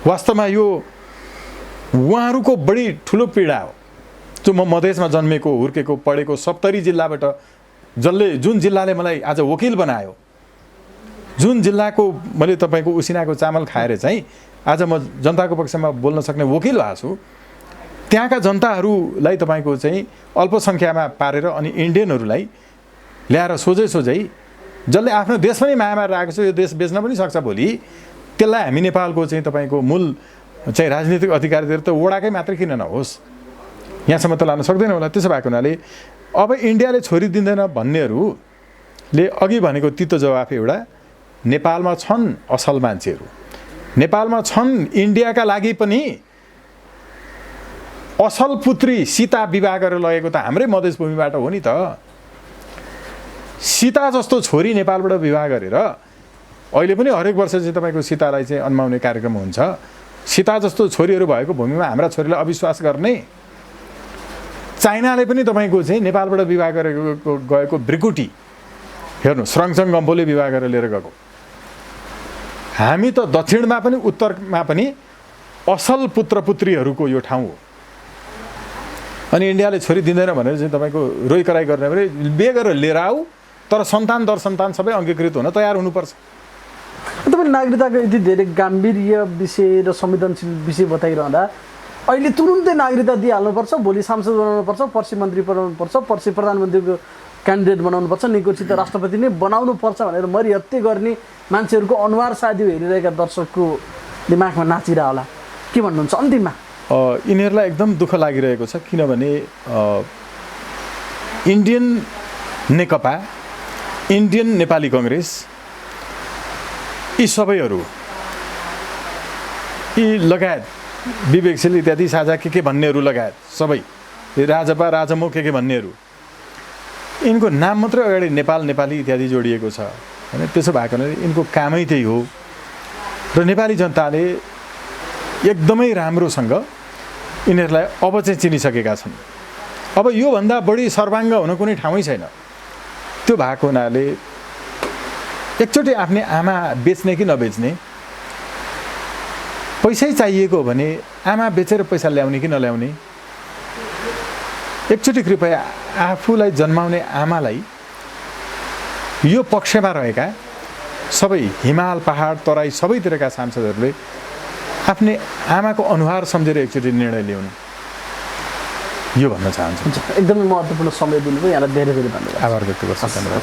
वास्तवमा यो उहाँहरूको बढी ठुलो पीडा हो। जो म मधेसमा जन्मेको, हुर्केको, पढेको, 70 जिल्लाबाट जुन जिल्लाले मलाई आज वकिल बनायो, जुन जिल्लाको मैले तपाईँको उसिनाको चामल खाएर चाहिँ आज म जनताको पक्षमा बोल्न सक्ने वकिल भएको छु, त्यहाँका जनताहरूलाई तपाईँको चाहिँ अल्पसङ्ख्यामा पारेर अनि इन्डियनहरूलाई ल्याएर सोझै सोझै जसले आफ्नो देश पनि माया मारेर आएको छ, यो देश बेच्न पनि सक्छ भोलि, त्यसलाई हामी नेपालको चाहिँ तपाईँको मूल चाहिँ राजनीतिक अधिकार दिएर त वडाकै मात्रै किन नहोस्, यहाँसम्म त लान सक्दैन होला। त्यसो भएको हुनाले अब इन्डियाले छोरी दिँदैन भन्नेहरूले अघि भनेको तितो जवाफ एउटा, नेपालमा छन् असल मान्छेहरू, नेपालमा छन् इन्डियाका लागि पनि असल पुत्री सीता विवाह गरेर लगेको त हाम्रै मधेस भूमिबाट हो नि त। सीता जस्तो छोरी नेपालबाट विवाह गरेर अहिले पनि हरेक वर्ष चाहिँ तपाईँको सीतालाई चाहिँ अन्माउने कार्यक्रम हुन्छ। सीता जस्तो छोरीहरू भएको भूमिमा हाम्रा छोरीलाई अविश्वास गर्ने, चाइनाले पनि तपाईँको चाहिँ नेपालबाट विवाह गरेको गएको भ्रिकुटी हेर्नु, स्रङचङ गम्पोले विवाह गरेर लिएर गएको। हामी त दक्षिणमा पनि उत्तरमा पनि असल पुत्र पुत्रीहरूको यो ठाउँ हो। अनि इन्डियाले छोरी दिँदैन भनेर चाहिँ तपाईँको रोइकराई गर्ने भने बिहे गरेर लिएर आऊ, तर सन्तान दर सन्तान सबै अङ्गीकृत हुन तयार हुनुपर्छ। तपाईँ नागरिकताको यति धेरै गाम्भीर्य विषय र संवेदनशील विषय बताइरहँदा अहिले तुरुन्तै नागरिकता दिइहाल्नुपर्छ, भोलि सांसद बनाउनुपर्छ, पर्सि मन्त्री बनाउनुपर्छ, पर्सि प्रधानमन्त्रीको क्यान्डिडेट बनाउनुपर्छ, निकोचित राष्ट्रपति नै बनाउनुपर्छ भनेर मरिहत्ते गर्ने मान्छेहरूको अनुहार साथी हेरिरहेका दर्शकको दिमागमा नाचिरह होला, के भन्नुहुन्छ अन्तिममा? यिनीहरूलाई एकदम दुःख लागिरहेको छ, किनभने इन्डियन नेकपा, इन्डियन नेपाली कङ्ग्रेस, यी सबैहरू, यी लगायत विवेकशील इत्यादि साझा के भन्नेहरू लगायत सबै राजपा राजमो के भन्नेहरू, यिनको नाम मात्रै अगाडि नेपाल नेपाली इत्यादि जोडिएको छ होइन। त्यसो भएको हुनाले यिनको कामै त्यही हो र नेपाली जनताले एकदमै राम्रोसँग यिनीहरूलाई अब चाहिँ चिनिसकेका छन्। अब योभन्दा बढी सर्वाङ्ग हुन कुनै ठाउँै छैन। त्यो भएको हुनाले एकचोटि आफ्नै आमा बेच्ने कि नबेच्ने, पैसै चाहिएको हो भने आमा बेचेर पैसा ल्याउने कि नल्याउने, एकचोटि कृपया आफूलाई जन्माउने आमालाई यो पक्षमा रहेका सबै हिमाल पहाड तराई सबैतिरका सांसदहरूले आफ्नै आमाको अनुहार सम्झेर एकचोटि निर्णय ल्याउनु, यो भन्न चाहन्छु। एकदमै महत्त्वपूर्ण समय दिनुभयो, यहाँलाई धेरै धेरै धन्यवाद। आभार व्यक्त गर्छु। धन्यवाद।